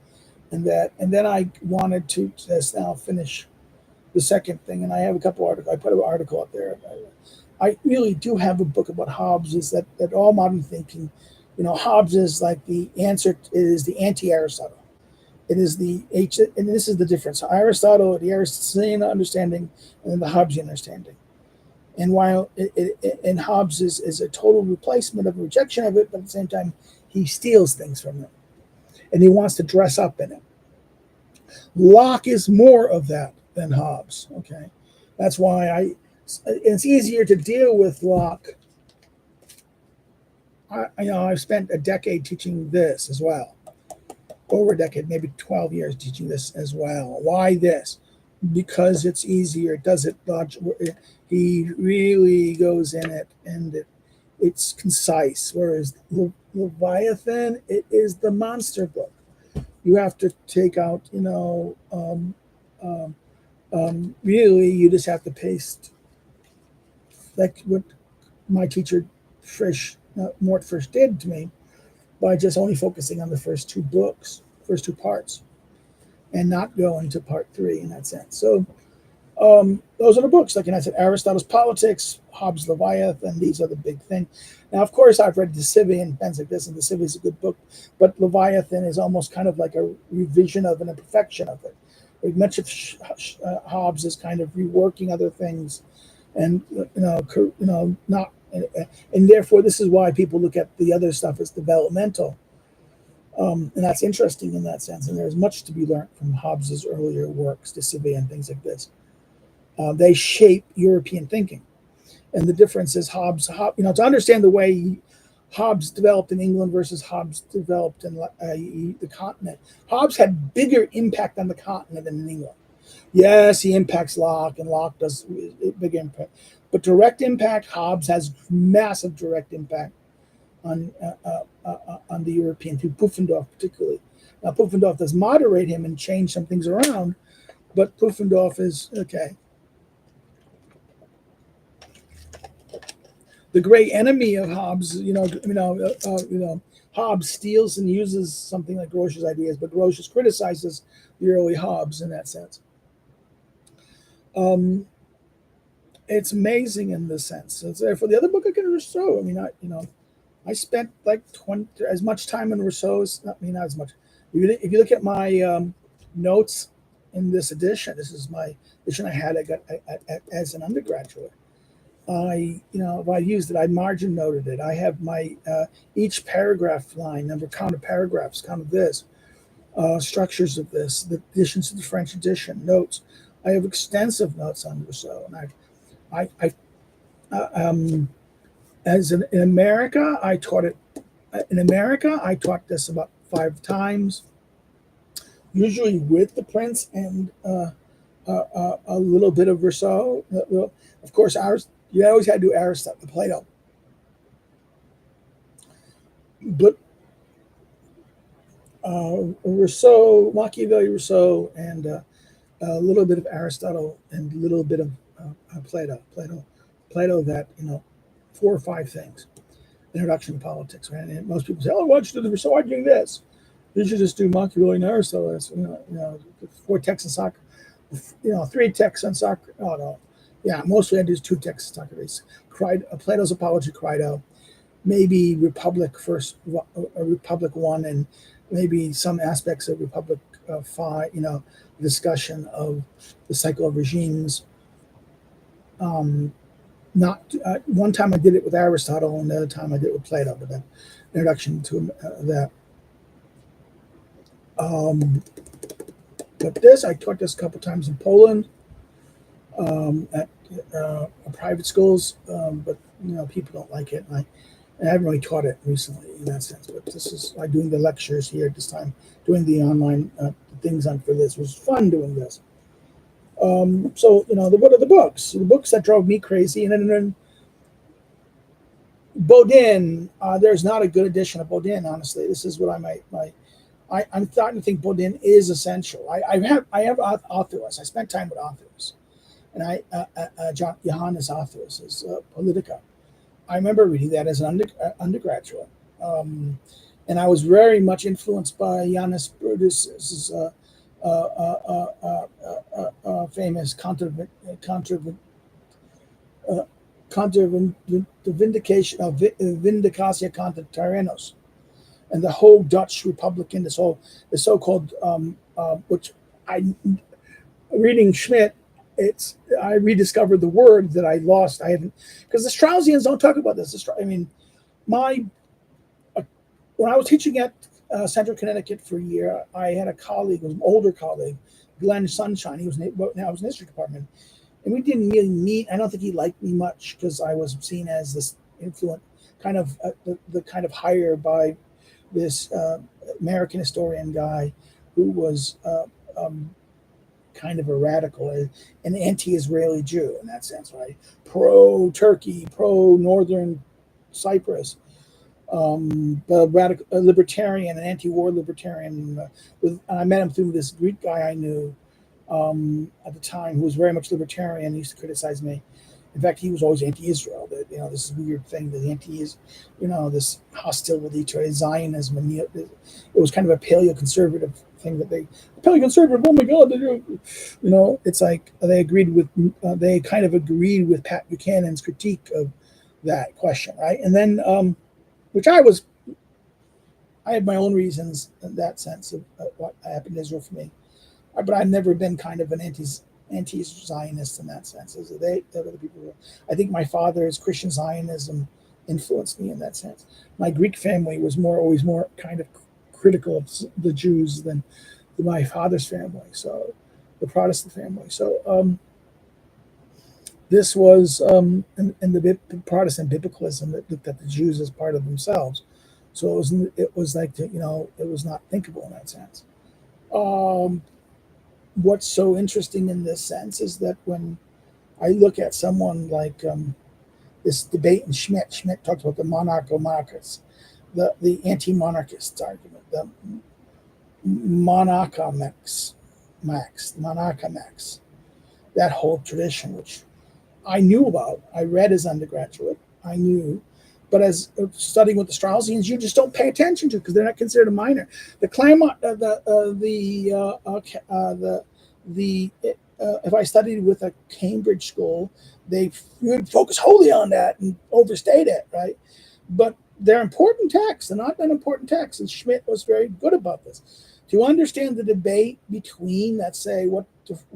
And then I wanted to just now finish the second thing. And I have a couple articles. I put an article up there. I really do have a book about Hobbes, is that all modern thinking, Hobbes is like the answer, is the anti-Aristotle. It is and this is the difference. Aristotle, the Aristotelian understanding, and then the Hobbesian understanding. And while and Hobbes is a total replacement of a rejection of it, but at the same time, he steals things from it. And he wants to dress up in it. Locke is more of that than Hobbes, okay? That's why it's easier to deal with Locke. I've spent a decade teaching this as well. Over a decade, maybe 12 years teaching this as well. Why this? Because it's easier. It does it. He really goes in it, and it's concise. Whereas Leviathan, it is the monster book. You have to take out, really, you just have to paste, like what my teacher Mort Frisch did to me, by just only focusing on the first 2 books, first 2 parts, and not going to part 3 in that sense. So those are the books. Like I said, Aristotle's Politics, Hobbes' Leviathan, these are the big thing. Now, of course, I've read De Cive and things like this, and De Cive is a good book, but Leviathan is almost kind of like a revision of an imperfection of it. Much of Hobbes is kind of reworking other things, and not. And therefore, this is why people look at the other stuff as developmental. And that's interesting in that sense. And there's much to be learned from Hobbes's earlier works, De Cive and things like this. They shape European thinking. And the difference is Hobbes, to understand the way Hobbes developed in England versus Hobbes developed in the continent. Hobbes had bigger impact on the continent than in England. Yes, he impacts Locke, and Locke does big impact. But direct impact, Hobbes has massive direct impact on the European, through Pufendorf particularly. Now, Pufendorf does moderate him and change some things around, but Pufendorf is, okay. The great enemy of Hobbes, Hobbes steals and uses something like Grouch's ideas, but Grouch criticizes the early Hobbes in that sense. It's amazing in this sense. So therefore, the other book I can Rousseau. I spent like as much time in Rousseau as not as much. If you look at my notes in this edition, this is my edition I got as an undergraduate. I used it. I margin noted it. I have my each paragraph line number, count of paragraphs, count of this, structures of this, the additions to the French edition, notes. I have extensive notes on Rousseau, and in America, I taught it in America, I taught this about 5 times, usually with the Prince and a little bit of Rousseau. Of course, you always had to do Aristotle, Plato, but Rousseau, Machiavelli, Rousseau, and a little bit of Aristotle and a little bit of Plato. That 4 or 5 things. Introduction to politics, right? And most people say, "Oh, why don't you do Rousseau? Why do you do this? You should just do Machiavelli and Aristotle." That's 4 texts on soccer, 3 texts on soccer. Oh no, yeah, mostly I do 2 texts on soccer. Plato's Apology, Crito, maybe Republic first, Republic 1, and maybe some aspects of Republic 5. Discussion of the cycle of regimes. Not one time I did it with Aristotle, and the other time I did it with Plato. But then introduction to that. But this, I taught this a couple times in Poland at private schools, but people don't like it, and I haven't really taught it recently in that sense. But this is I'm doing the lectures here at this time, doing the online things on for this. It was fun doing this. So what are the books? The books that drove me crazy, and then Baudin. There's not a good edition of Baudin, honestly. This is what I'm starting to think Baudin is essential. I have authors. I spent time with authors, and Johannes Authors is Politica. I remember reading that as an undergraduate, and I was very much influenced by Johannes Brutus's famous vindication of Vindicatio contra Tyrannos, and the whole Dutch Republican, the so-called, which reading Schmidt, I rediscovered the word that I lost. I haven't, because the Straussians don't talk about this. When I was teaching at Central Connecticut for a year, I had a colleague, an older colleague, Glenn Sunshine. He was now in the history department, and we didn't really meet. I don't think he liked me much because I was seen as this influent, kind of the kind of hire by this American historian guy who was kind of a radical, an anti-Israeli Jew in that sense, right? Pro-Turkey, pro-Northern Cyprus, but radical, libertarian, an anti-war libertarian. And I met him through this Greek guy I knew at the time who was very much libertarian. He used to criticize me. In fact, he was always anti-Israel. That this weird thing, that this hostility to Zionism, and it was kind of a paleoconservative thing paleoconservative. Oh my God, it's like they kind of agreed with Pat Buchanan's critique of that question, right? And then, which I had my own reasons in that sense of what happened in Israel for me, but I've never been kind of an anti-Zionist in that sense. As other people were. I think my father's Christian Zionism influenced me in that sense. My Greek family was always more kind of critical of the Jews than my father's family, so the Protestant family. So this was in the Protestant biblicalism that looked at the Jews as part of themselves. So it was like it was not thinkable in that sense. What's so interesting in this sense is that when I look at someone like this debate in Schmidt talks about the monarchists, the anti-monarchist argument, the monarchamax, that whole tradition, which I knew about. I read as undergraduate. I knew, but as studying with the Straussians, you just don't pay attention to because they're not considered a minor. The if I studied with a Cambridge school, they would focus wholly on that and overstate it, right? But they're important texts. They're not unimportant texts, and Schmidt was very good about this. To understand the debate between, let's say,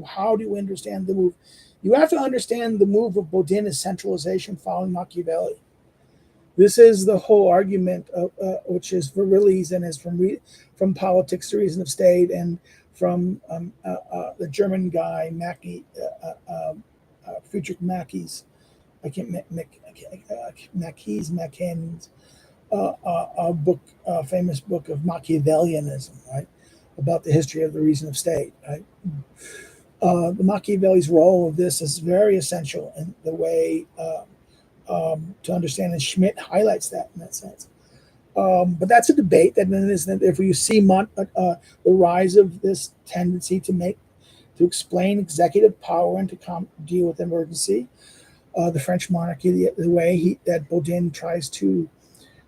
how do you understand the move? You have to understand the move of Baudin as centralization following Machiavelli. This is the whole argument, which is Verrilli's and is from Politics, the Reason of State, and from the German guy Friedrich Mackey's. Mackey's. a book, a famous book of Machiavellianism, right, about the history of the reason of state, right. The Machiavelli's role of this is very essential in the way to understand, and Schmidt highlights that in that sense. But that's a debate that then is that if you see the rise of this tendency to explain executive power and to deal with emergency, the French monarchy, the way that Baudin tries to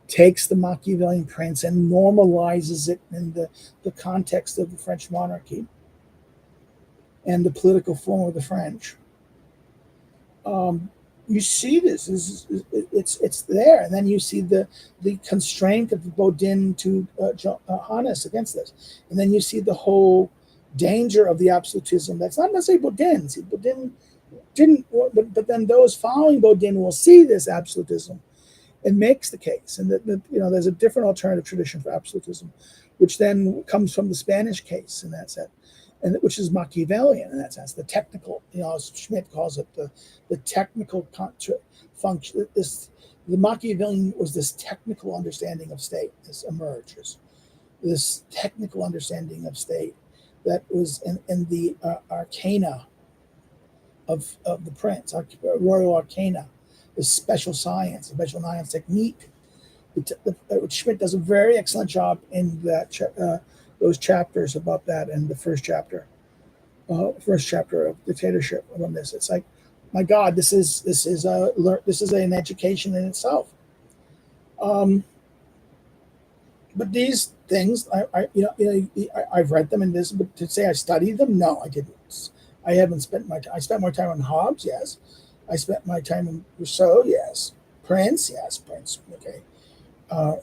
takes the Machiavellian prince and normalizes it in the context of the French monarchy and the political form of the French. You see this, it's there, and then you see the constraint of Baudin to Hannes against this, and then you see the whole danger of the absolutism. That's not necessarily Baudin. See, Baudin didn't, but then those following Baudin will see this absolutism and makes the case, and that there's a different alternative tradition for absolutism, which then comes from the Spanish case in that sense, and which is Machiavellian in that sense. The technical, as Schmidt calls it, the technical function. The Machiavellian was this technical understanding of state. This emerges, this technical understanding of state that was in the arcana of the prince, royal arcana, the special science technique. Which Schmidt does a very excellent job in that those chapters about that, in the first chapter of dictatorship. On this, it's like, my God, this is an education in itself. But these things, I've read them in this, but to say I studied them, no, I didn't. I haven't spent my time. I spent more time on Hobbes, yes. I spent my time in Rousseau, yes. Prince, yes. Prince, okay.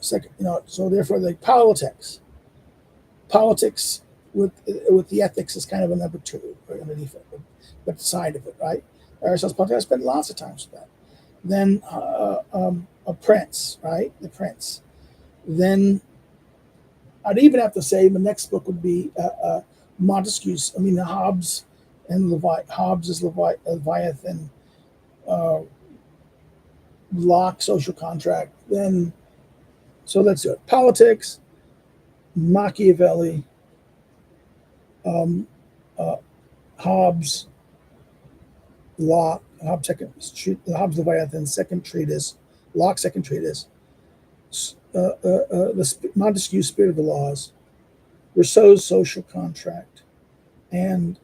Second, so therefore, the politics with the ethics is kind of a number two underneath it, but the side of it, right? Aristotle's politics, I spent lots of time with that. Then a prince, right? The prince. Then I'd even have to say the next book would be Montesquieu's. I mean, Hobbes and Hobbes is Leviathan, Locke, social contract. Then, so let's do it. Politics, Machiavelli, Hobbes, Locke, Hobbes Leviathan, second treatise, Locke, second treatise, Montesquieu's Spirit of the Laws, Rousseau's Social Contract, and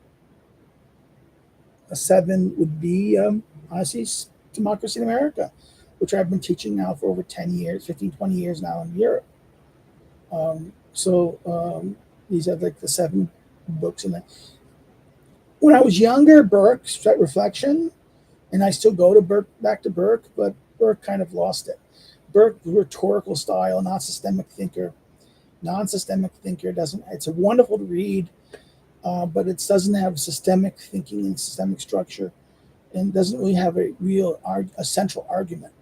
a seven would be, honestly, Democracy in America, which I've been teaching now for over 10 years, 15, 20 years now in Europe. These are like the 7 books in that. When I was younger, Burke, Straight Reflection, and I still go to back to Burke, but Burke kind of lost it. Burke, rhetorical style, non-systemic thinker. Non-systemic thinker it's a wonderful to read, but it doesn't have systemic thinking and systemic structure, and doesn't really have a central argument.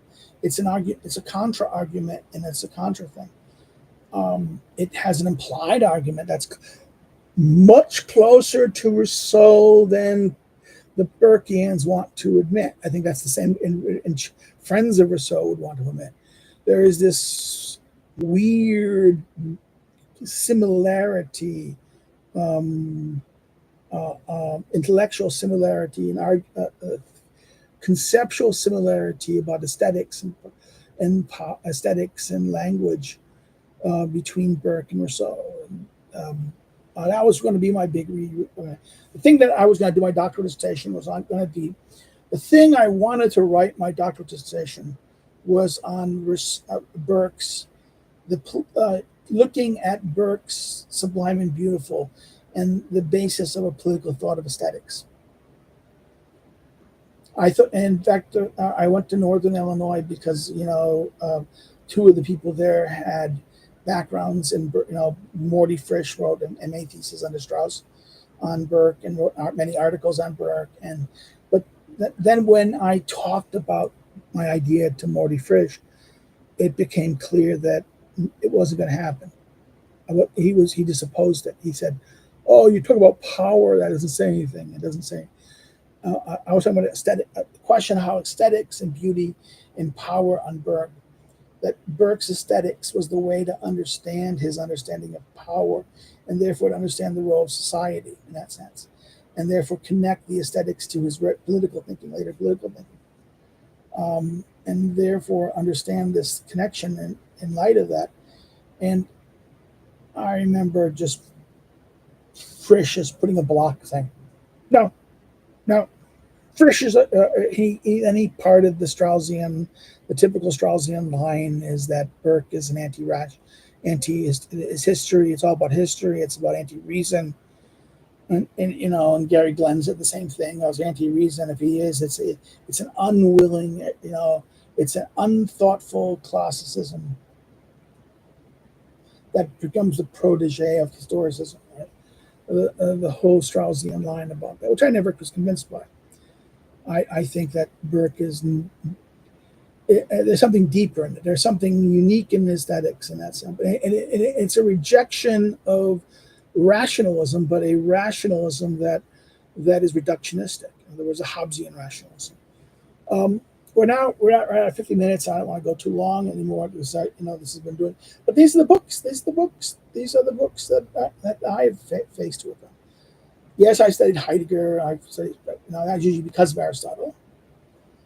It's an argument. It's a contra argument, and it's a contra thing. It has an implied argument that's much closer to Rousseau than the Burkeans want to admit. I think that's the same in friends of Rousseau would want to admit. There is this weird similarity, intellectual similarity, and conceptual similarity about aesthetics and aesthetics and language between Burke and Rousseau. That was going to be my big read. The thing that I was going to do my doctoral dissertation was going to be, the thing I wanted to write my doctoral dissertation was on Burke's, looking at Burke's Sublime and Beautiful and the basis of a political thought of aesthetics. I thought, in fact, I went to Northern Illinois because, two of the people there had backgrounds in, Morty Frisch wrote an MA thesis under Strauss on Burke and wrote many articles on Burke. But then when I talked about my idea to Morty Frisch, it became clear that it wasn't going to happen. He just opposed it. He said, "Oh, you talk about power. That doesn't say anything. It doesn't say." I was talking about aesthetic. The question of how aesthetics and beauty and power on Burke. that Burke's aesthetics was the way to understand his understanding of power, and therefore to understand the role of society in that sense, and therefore connect the aesthetics to his political thinking, later political thinking, and therefore understand this connection in light of that. And I remember just Frisch is putting a block saying, no, Frisch is any part of the Straussian, the typical Straussian line is that Burke is an is history. It's all about history. It's about anti-reason. And and Gary Glenn said the same thing. I was anti-reason. If he is, it's an unwilling, it's an unthoughtful classicism that becomes the protege of historicism. Right? The whole Straussian line about that, which I never was convinced by. I think that Burke is, there's something deeper in it. There's something unique in aesthetics in that sense. And it's a rejection of rationalism, but a rationalism that is reductionistic. In other words, a Hobbesian rationalism. We're at 50 minutes. I don't want to go too long anymore because this has been doing. But these are the books. These are the books that I have faced with them. Yes, I studied Heidegger. I've studied, that's usually because of Aristotle,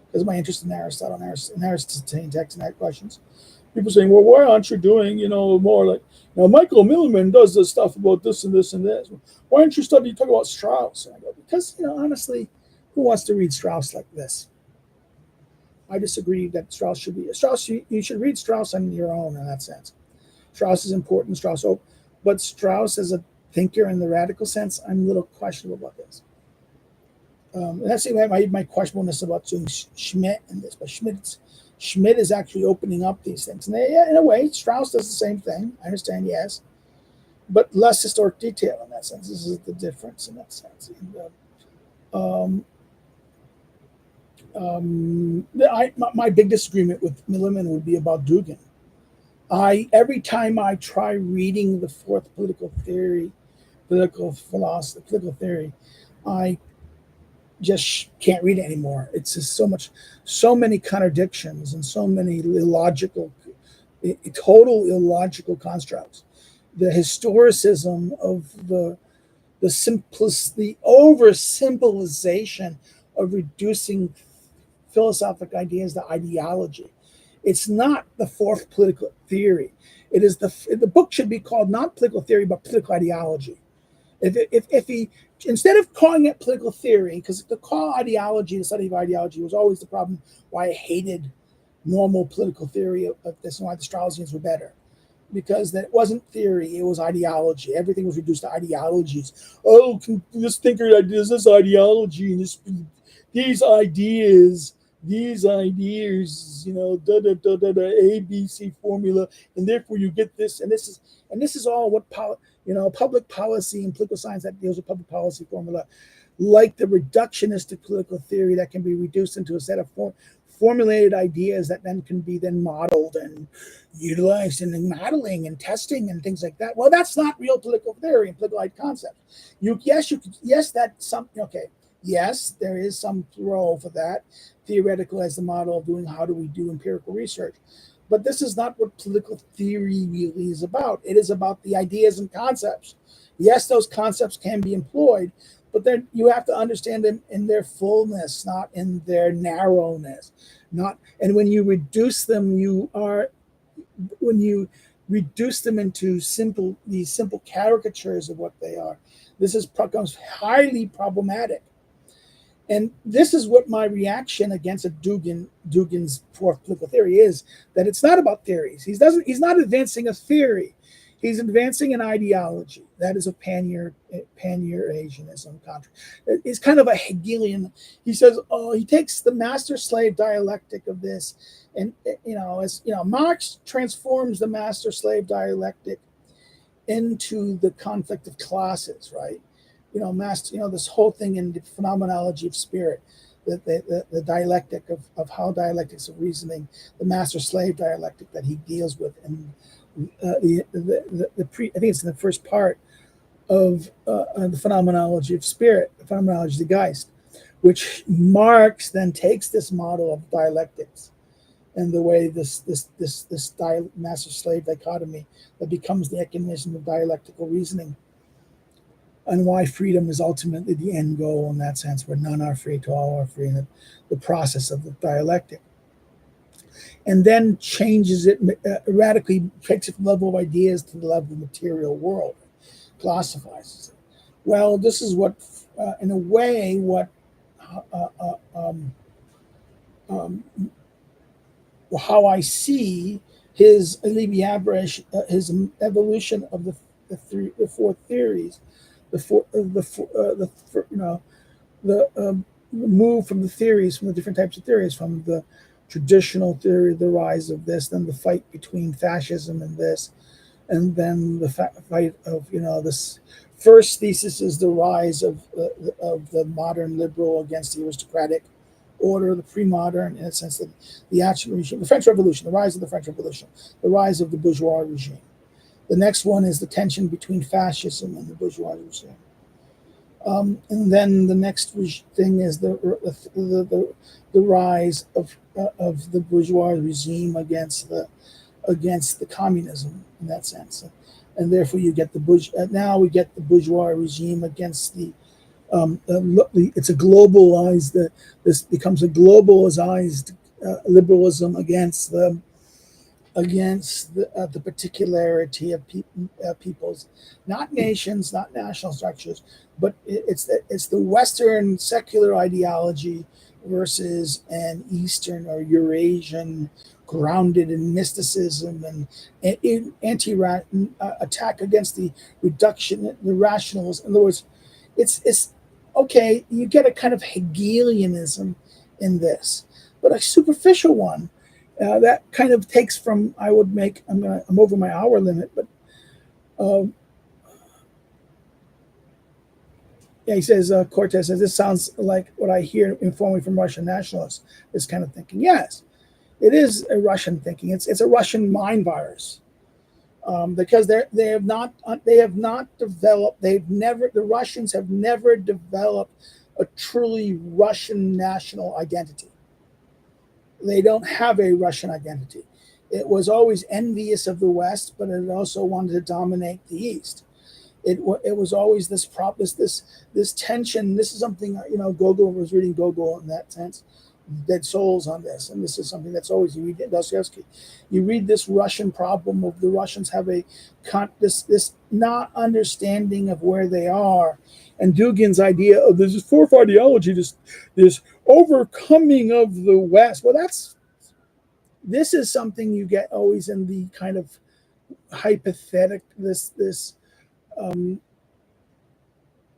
because of my interest in Aristotle and Aristotelian texts and that questions. People saying, well, why aren't you doing, more like, Michael Milliman does this stuff about this and this and this. Why aren't you talk about Strauss? And I go, because, honestly, who wants to read Strauss like this? I disagree that Strauss should be you should read Strauss on your own in that sense. Strauss is important, but Strauss as a thinker in the radical sense, I'm a little questionable about this. And that's my questionableness about doing Schmidt and this, but Schmidt is actually opening up these things. And in a way, Strauss does the same thing. I understand, yes, but less historic detail in that sense. This is the difference in that sense. And, my big disagreement with Milliman would be about Dugin. Every time I try reading the fourth political theory, I just can't read it anymore. It's just so many contradictions and so many total illogical constructs. The historicism of the oversimplification of reducing philosophic ideas to ideology. It's not the fourth political theory. It is the book should be called not political theory, but political ideology. If he, instead of calling it political theory, because to call ideology the study of ideology was always the problem why I hated normal political theory of this and why the Straussians were better. Because that wasn't theory, it was ideology. Everything was reduced to ideologies. Oh, this thinker does this ideology and these ideas, ABC formula, and therefore you get this, and this is all what public policy and political science that deals with public policy formula, like the reductionistic political theory that can be reduced into a set of formulated ideas that then can be modeled and utilized in modeling and testing and things like that. Well, that's not real political theory and political concepts. Yes, there is some role for that, theoretical as the model of doing how do we do empirical research. But this is not what political theory really is about. It is about the ideas and concepts. Yes, those concepts can be employed, but then you have to understand them in their fullness, not in their narrowness. And when you reduce them, into these simple caricatures of what they are, this becomes highly problematic. And this is what my reaction against Dugin's fourth political theory is, that it's not about theories. He's not advancing a theory. He's advancing an ideology. That is a pan-Eurasianism contra. It's kind of a Hegelian. He says, he takes the master-slave dialectic of this, and Marx transforms the master-slave dialectic into the conflict of classes, right? This whole thing in the phenomenology of spirit, the dialectic of how dialectics of reasoning, the master-slave dialectic that he deals with, and I think it's in the first part of the phenomenology of spirit, the phenomenology of the Geist, which Marx then takes this model of dialectics and the way this master slave dichotomy that becomes the mechanism of dialectical reasoning, and why freedom is ultimately the end goal in that sense, where none are free to all are free, in the process of the dialectic. And then changes it radically, takes it from the level of ideas to the level of the material world, classifies it. Well, this is what, in a way, what how I see his his evolution of the four theories, the move from the theories, from the different types of theories, from the traditional theory, the rise of this, then the fight between fascism and this, and then the fight of this. First thesis is the rise of the modern liberal against the aristocratic order, the pre-modern, in a sense, the action regime, the French Revolution, the rise of the French Revolution, the rise of the bourgeois regime. The next one is the tension between fascism and the bourgeois regime. And then the next thing is the rise of the bourgeois regime against the communism, in that sense, and therefore you get now we get the bourgeois regime against the it's a globalized. This becomes a globalized liberalism against the particularity of peoples, not nations, not national structures, but it's the Western secular ideology versus an Eastern or Eurasian grounded in mysticism and attack against the reduction, the rationalism. In other words, it's okay. You get a kind of Hegelianism in this, but a superficial one. That kind of takes from, I'm over my hour limit, but he says, Cortez says, this sounds like what I hear informally from Russian nationalists, this kind of thinking. Yes, it is a Russian thinking. It's a Russian mind virus, because the Russians have never developed a truly Russian national identity. They don't have a Russian identity. It was always envious of the West, but it also wanted to dominate the East. It was always this tension. This is something, Gogol was reading Gogol in that sense, Dead Souls on this, and this is something that's always, you read Dostoevsky, you read this Russian problem of the Russians have this not understanding of where they are, and Dugin's idea of this fourth ideology, this overcoming of the West. Well, this is something you get always in the kind of hypothetical,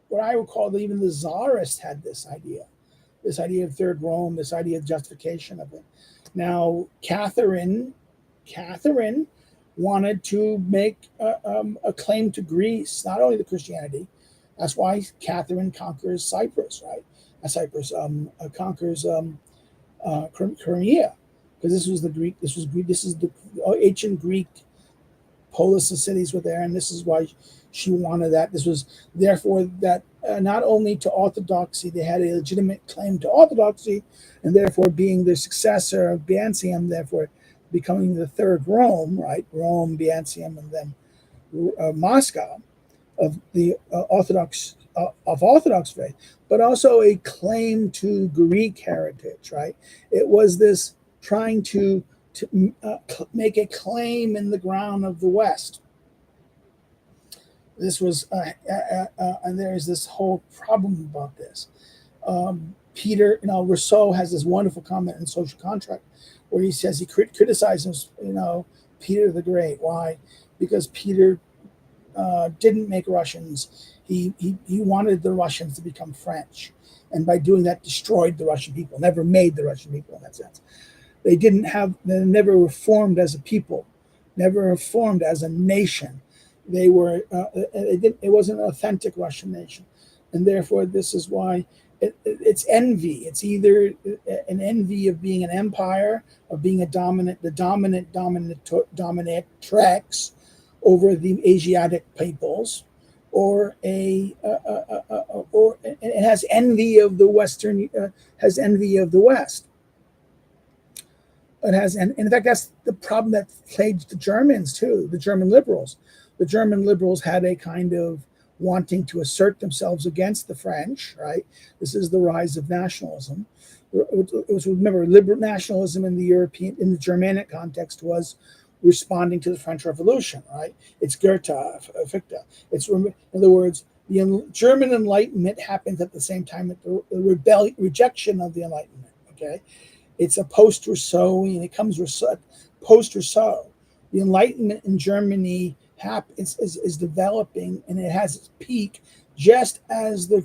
what I would call even the Tsarists had this idea of Third Rome, this idea of justification of it. Now, Catherine wanted to make a claim to Greece, not only the Christianity. That's why Catherine conquers Cyprus, right? Cyprus conquers Crimea, because this is the ancient Greek polis, the cities were there, and this is why she wanted that. This was therefore that not only to orthodoxy, they had a legitimate claim to orthodoxy, and therefore being the successor of Byzantium, therefore becoming the third Rome, right? Rome, Byzantium, and then Moscow of the Orthodox faith, but also a claim to Greek heritage, right? It was this trying to make a claim in the ground of the West. This was, and there is this whole problem about this. Peter, Rousseau has this wonderful comment in Social Contract where he says he criticizes, Peter the Great. Why? Because Peter didn't make Russians. He wanted the Russians to become French, and by doing that, destroyed the Russian people. Never made the Russian people in that sense. They never were formed as a people, never were formed as a nation. They were. It wasn't an authentic Russian nation, and therefore this is why it's envy. It's either an envy of being an empire, of being the dominatrix over the Asiatic peoples, or it has envy of the Western, has envy of the West. It has, and in fact, that's the problem that plagued the Germans too. The German liberals. The German liberals had a kind of wanting to assert themselves against the French. Right. This is the rise of nationalism. It was, remember, liberal nationalism in the Germanic context was responding to the French Revolution. Right. It's Goethe, Fichte. It's, in other words, the German Enlightenment happened at the same time that the rejection of the Enlightenment. Okay. It's a post-Rousseau, it comes post-Rousseau. The Enlightenment in Germany is developing, and it has its peak just as the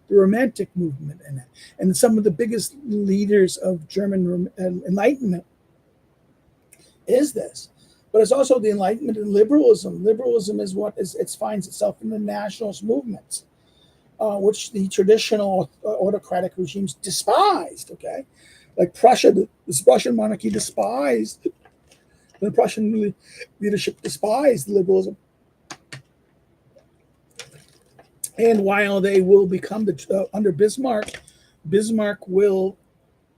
Romantic movement in it. And some of the biggest leaders of German Enlightenment is this. But it's also the Enlightenment and liberalism. Liberalism is what it finds itself in the nationalist movements. Which the traditional autocratic regimes despised, okay? Like Prussia, the Prussian monarchy despised, the Prussian leadership despised liberalism. And while they will become, under Bismarck, Bismarck will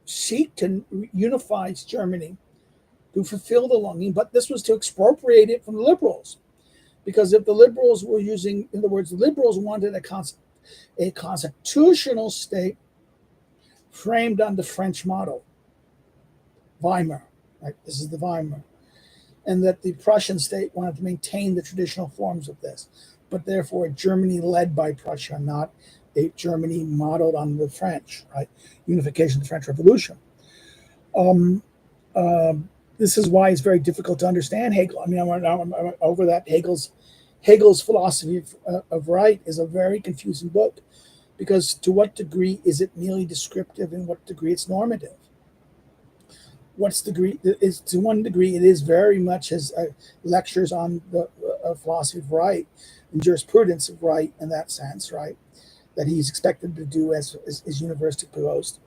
seek to unify Germany to fulfill the longing, but this was to expropriate it from the liberals. Because if the liberals were using, in other words, the liberals wanted a constitutional state framed on the French model, Weimar, right? This is the Weimar. And that the Prussian state wanted to maintain the traditional forms of this, but therefore a Germany led by Prussia, not a Germany modeled on the French, right? Unification of the French Revolution. This is why it's very difficult to understand Hegel. I mean, I'm over that. Hegel's philosophy of right is a very confusing book, because to what degree is it merely descriptive and what degree it's normative? To one degree it is very much his lectures on the philosophy of right and jurisprudence of right in that sense, right? That he's expected to do as university provost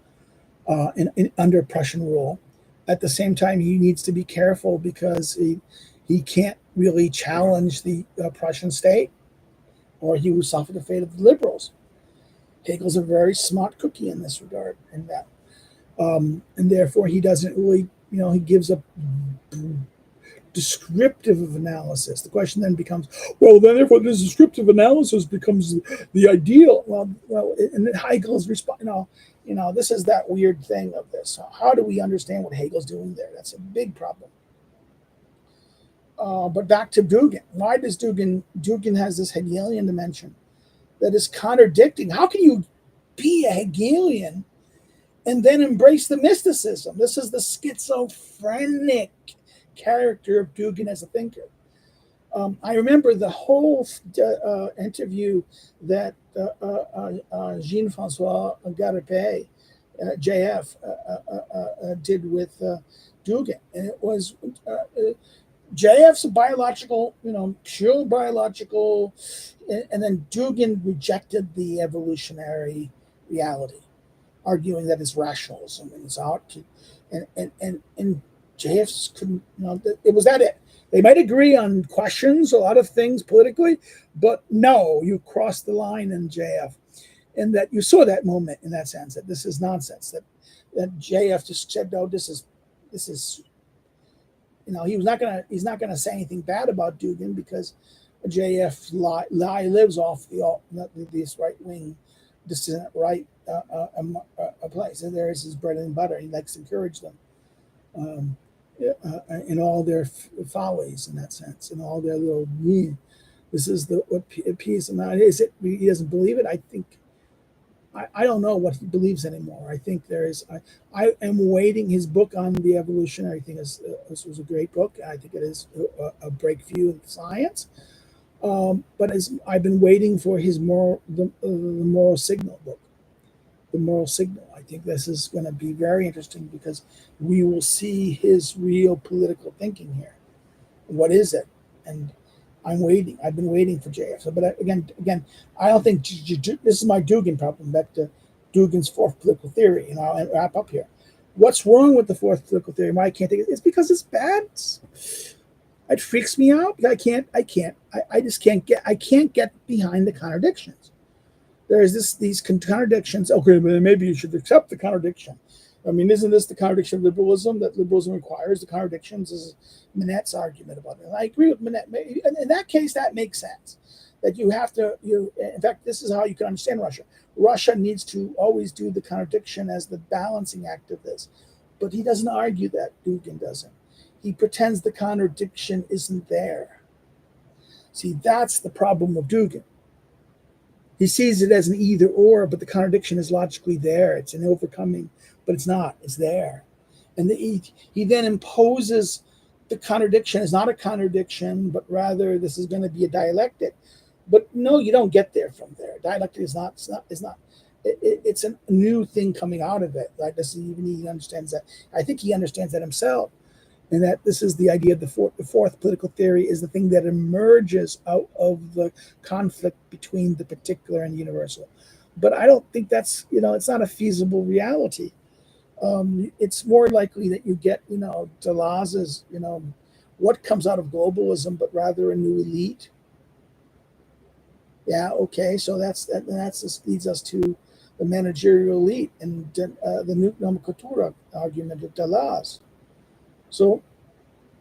under Prussian rule. At the same time, he needs to be careful because he can't really challenge the Prussian state, or he will suffer the fate of the liberals. Hegel's a very smart cookie in this regard, and that, and therefore he doesn't really, he gives a descriptive of analysis. The question then becomes, well, then therefore this descriptive analysis becomes the ideal. Well, and Hegel's response, this is that weird thing of this. How do we understand what Hegel's doing there? That's a big problem. But back to Dugin. Why does Dugin has this Hegelian dimension that is contradicting? How can you be a Hegelian and then embrace the mysticism? This is the schizophrenic character of Dugin as a thinker. I remember the whole interview that Jean-François Garipé, JF, did with Dugin. And it was... JF's a biological, pure biological, and then Dugin rejected the evolutionary reality, arguing that it's rationalism and it's out. And JF's couldn't, it was that it. They might agree on questions, a lot of things politically, but no, you crossed the line in JF. And that you saw that moment in that sense, that this is nonsense, that JF just said, no, this is he's not gonna say anything bad about Dugin, because JF lie lives off this right wing dissident right place. And there is his bread and butter. He likes to encourage them in all their follies, in that sense, in all their little. This is what appease him. Is it? He doesn't believe it. I think. I don't know what he believes anymore. I think there is. I am waiting. His book on the evolutionary thing this was a great book. I think it is a breakthrough in science. But I've been waiting for his the moral signal book, the moral signal. I think this is going to be very interesting, because we will see his real political thinking here. What is it? And I'm waiting. I've been waiting for JF. So, but again, I don't think this is my Dugin problem. Back to Dugin's fourth political theory, and I'll wrap up here. What's wrong with the fourth political theory? Why I can't take it? It's because it's bad. It freaks me out. I can't get behind the contradictions. There is these contradictions. Okay, but maybe you should accept the contradiction. I mean, isn't this the contradiction of liberalism, that liberalism requires the contradictions? Is Minet's argument about it. And I agree with Minet. In that case, that makes sense. That you have to, in fact, this is how you can understand Russia. Russia needs to always do the contradiction as the balancing act of this. But he doesn't argue that. Dugin doesn't. He pretends the contradiction isn't there. See, that's the problem of Dugin. He sees it as an either or, but the contradiction is logically there. It's an overcoming, but it's not. It's there. And he then imposes the contradiction as not a contradiction, but rather this is going to be a dialectic. But no, you don't get there from there. Dialectic is not. It's a new thing coming out of it. Like this, even he understands that. I think he understands that himself, and that this is the idea of the fourth political theory is the thing that emerges out of the conflict between the particular and the universal. But I don't think that's, it's not a feasible reality. It's more likely that you get, Deleuze's, what comes out of globalism, but rather a new elite. Yeah, okay, so that's this leads us to the managerial elite and the new nomenclatura argument of Deleuze. So,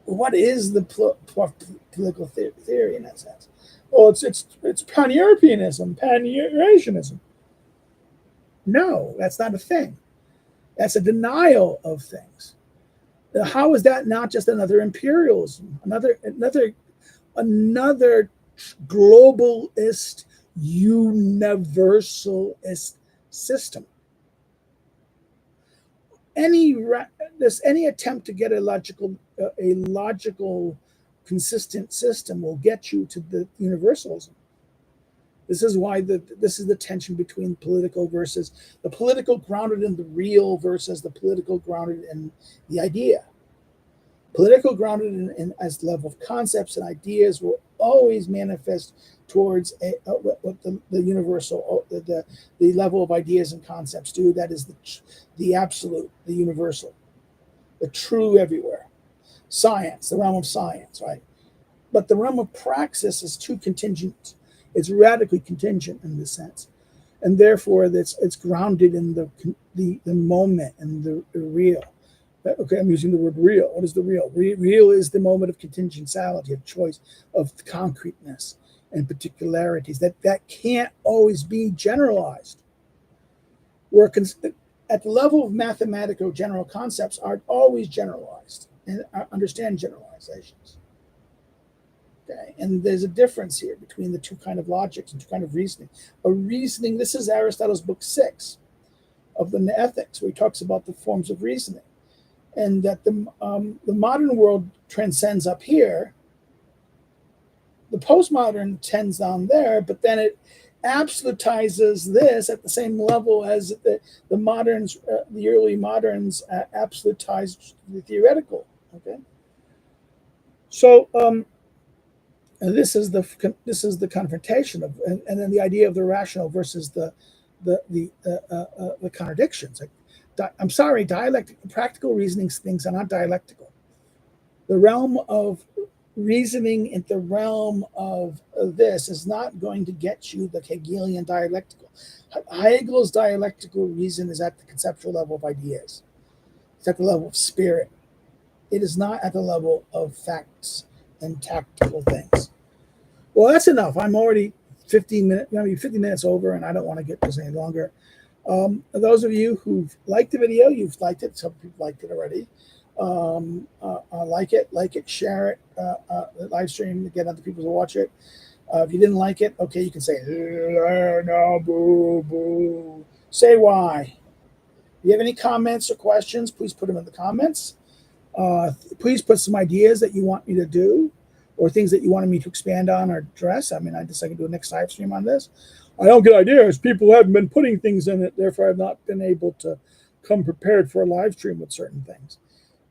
what is the political theory in that sense? Well, it's pan-Europeanism, pan-Eurasianism. No, that's not a thing. That's a denial of things. How is that not just another imperialism, another globalist, universalist system? Any attempt to get a logical, consistent system will get you to the universalism. This is why this is the tension between political versus the political grounded in the real versus the political grounded in the idea. Political grounded in as level of concepts and ideas will always manifest towards what the universal, the level of ideas and concepts do. That is the absolute, the universal, the true everywhere. Science, the realm of science, right? But the realm of praxis is too contingent. It's radically contingent in this sense, and therefore it's grounded in the moment and the real. Okay, I'm using the word real. What is the real? Real is the moment of contingentiality, of choice, of concreteness and particularities. That can't always be generalized. Where at the level of mathematical general concepts are always generalized and understand generalizations. Okay, and there's a difference here between the two kind of logics and two kind of reasoning. This is Aristotle's book 6 of the Ethics, where he talks about the forms of reasoning. And that the modern world transcends up here, the postmodern tends down there, but then it absolutizes this at the same level as the moderns, the early moderns absolutized the theoretical. Okay, so this is the confrontation of, and then the idea of the rational versus the contradictions. I'm sorry, practical reasoning things are not dialectical. The realm of reasoning in the realm of this is not going to get you the Hegelian dialectical. Hegel's dialectical reason is at the conceptual level of ideas. It's at the level of spirit. It is not at the level of facts and tactical things. Well, that's enough. I'm already 50 minutes over, and I don't want to get this any longer. Those of you who've liked the video, you've liked it. Some people liked it already. Like it, share it, live stream to get other people to watch it. If you didn't like it, okay, you can say, no, boo, boo. Say why. If you have any comments or questions, please put them in the comments. Please put some ideas that you want me to do or things that you wanted me to expand on or address. I mean, I can do a next live stream on this. I don't get ideas. People haven't been putting things in it. Therefore, I've not been able to come prepared for a live stream with certain things.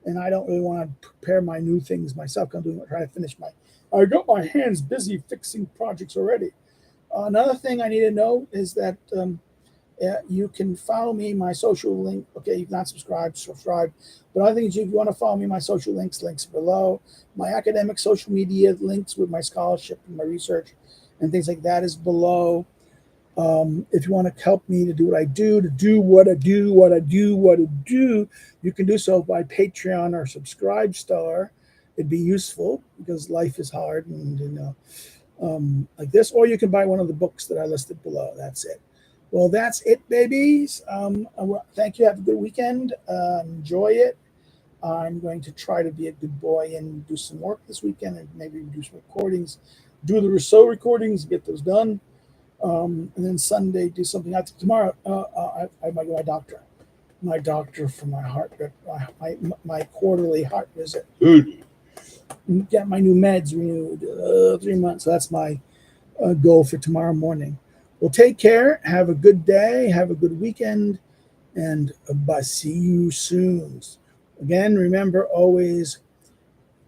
And I don't really want to prepare my new things myself. I'm trying to finish I got my hands busy fixing projects already. Another thing I need to know is that you can follow me, my social link. Okay, you've not subscribed. But I think if you want to follow me, my social links below. My academic social media links with my scholarship and my research and things like that is below. If you want to help me to do what I do, you can do so by Patreon or Subscribe Star. It'd be useful because life is hard and like this, or you can buy one of the books that I listed below. That's it. Well, that's it, babies. Thank you. Have a good weekend. Enjoy it. I'm going to try to be a good boy and do some work this weekend and maybe do some recordings, do the Rousseau recordings, get those done. And then Sunday, do something else. Tomorrow, I might go to my doctor for my heart, my quarterly heart visit. Get my new meds renewed, 3 months. So that's my goal for tomorrow morning. Well, take care. Have a good day. Have a good weekend. And see you soon. Again, remember always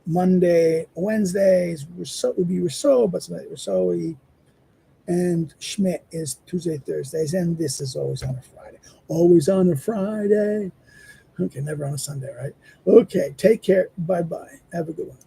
Wednesdays would be Rousseau, but Rousseau and Schmidt is Tuesday, Thursdays, and this is always on a Friday. Always on a Friday. Okay, never on a Sunday, right? Okay, take care. Bye-bye. Have a good one.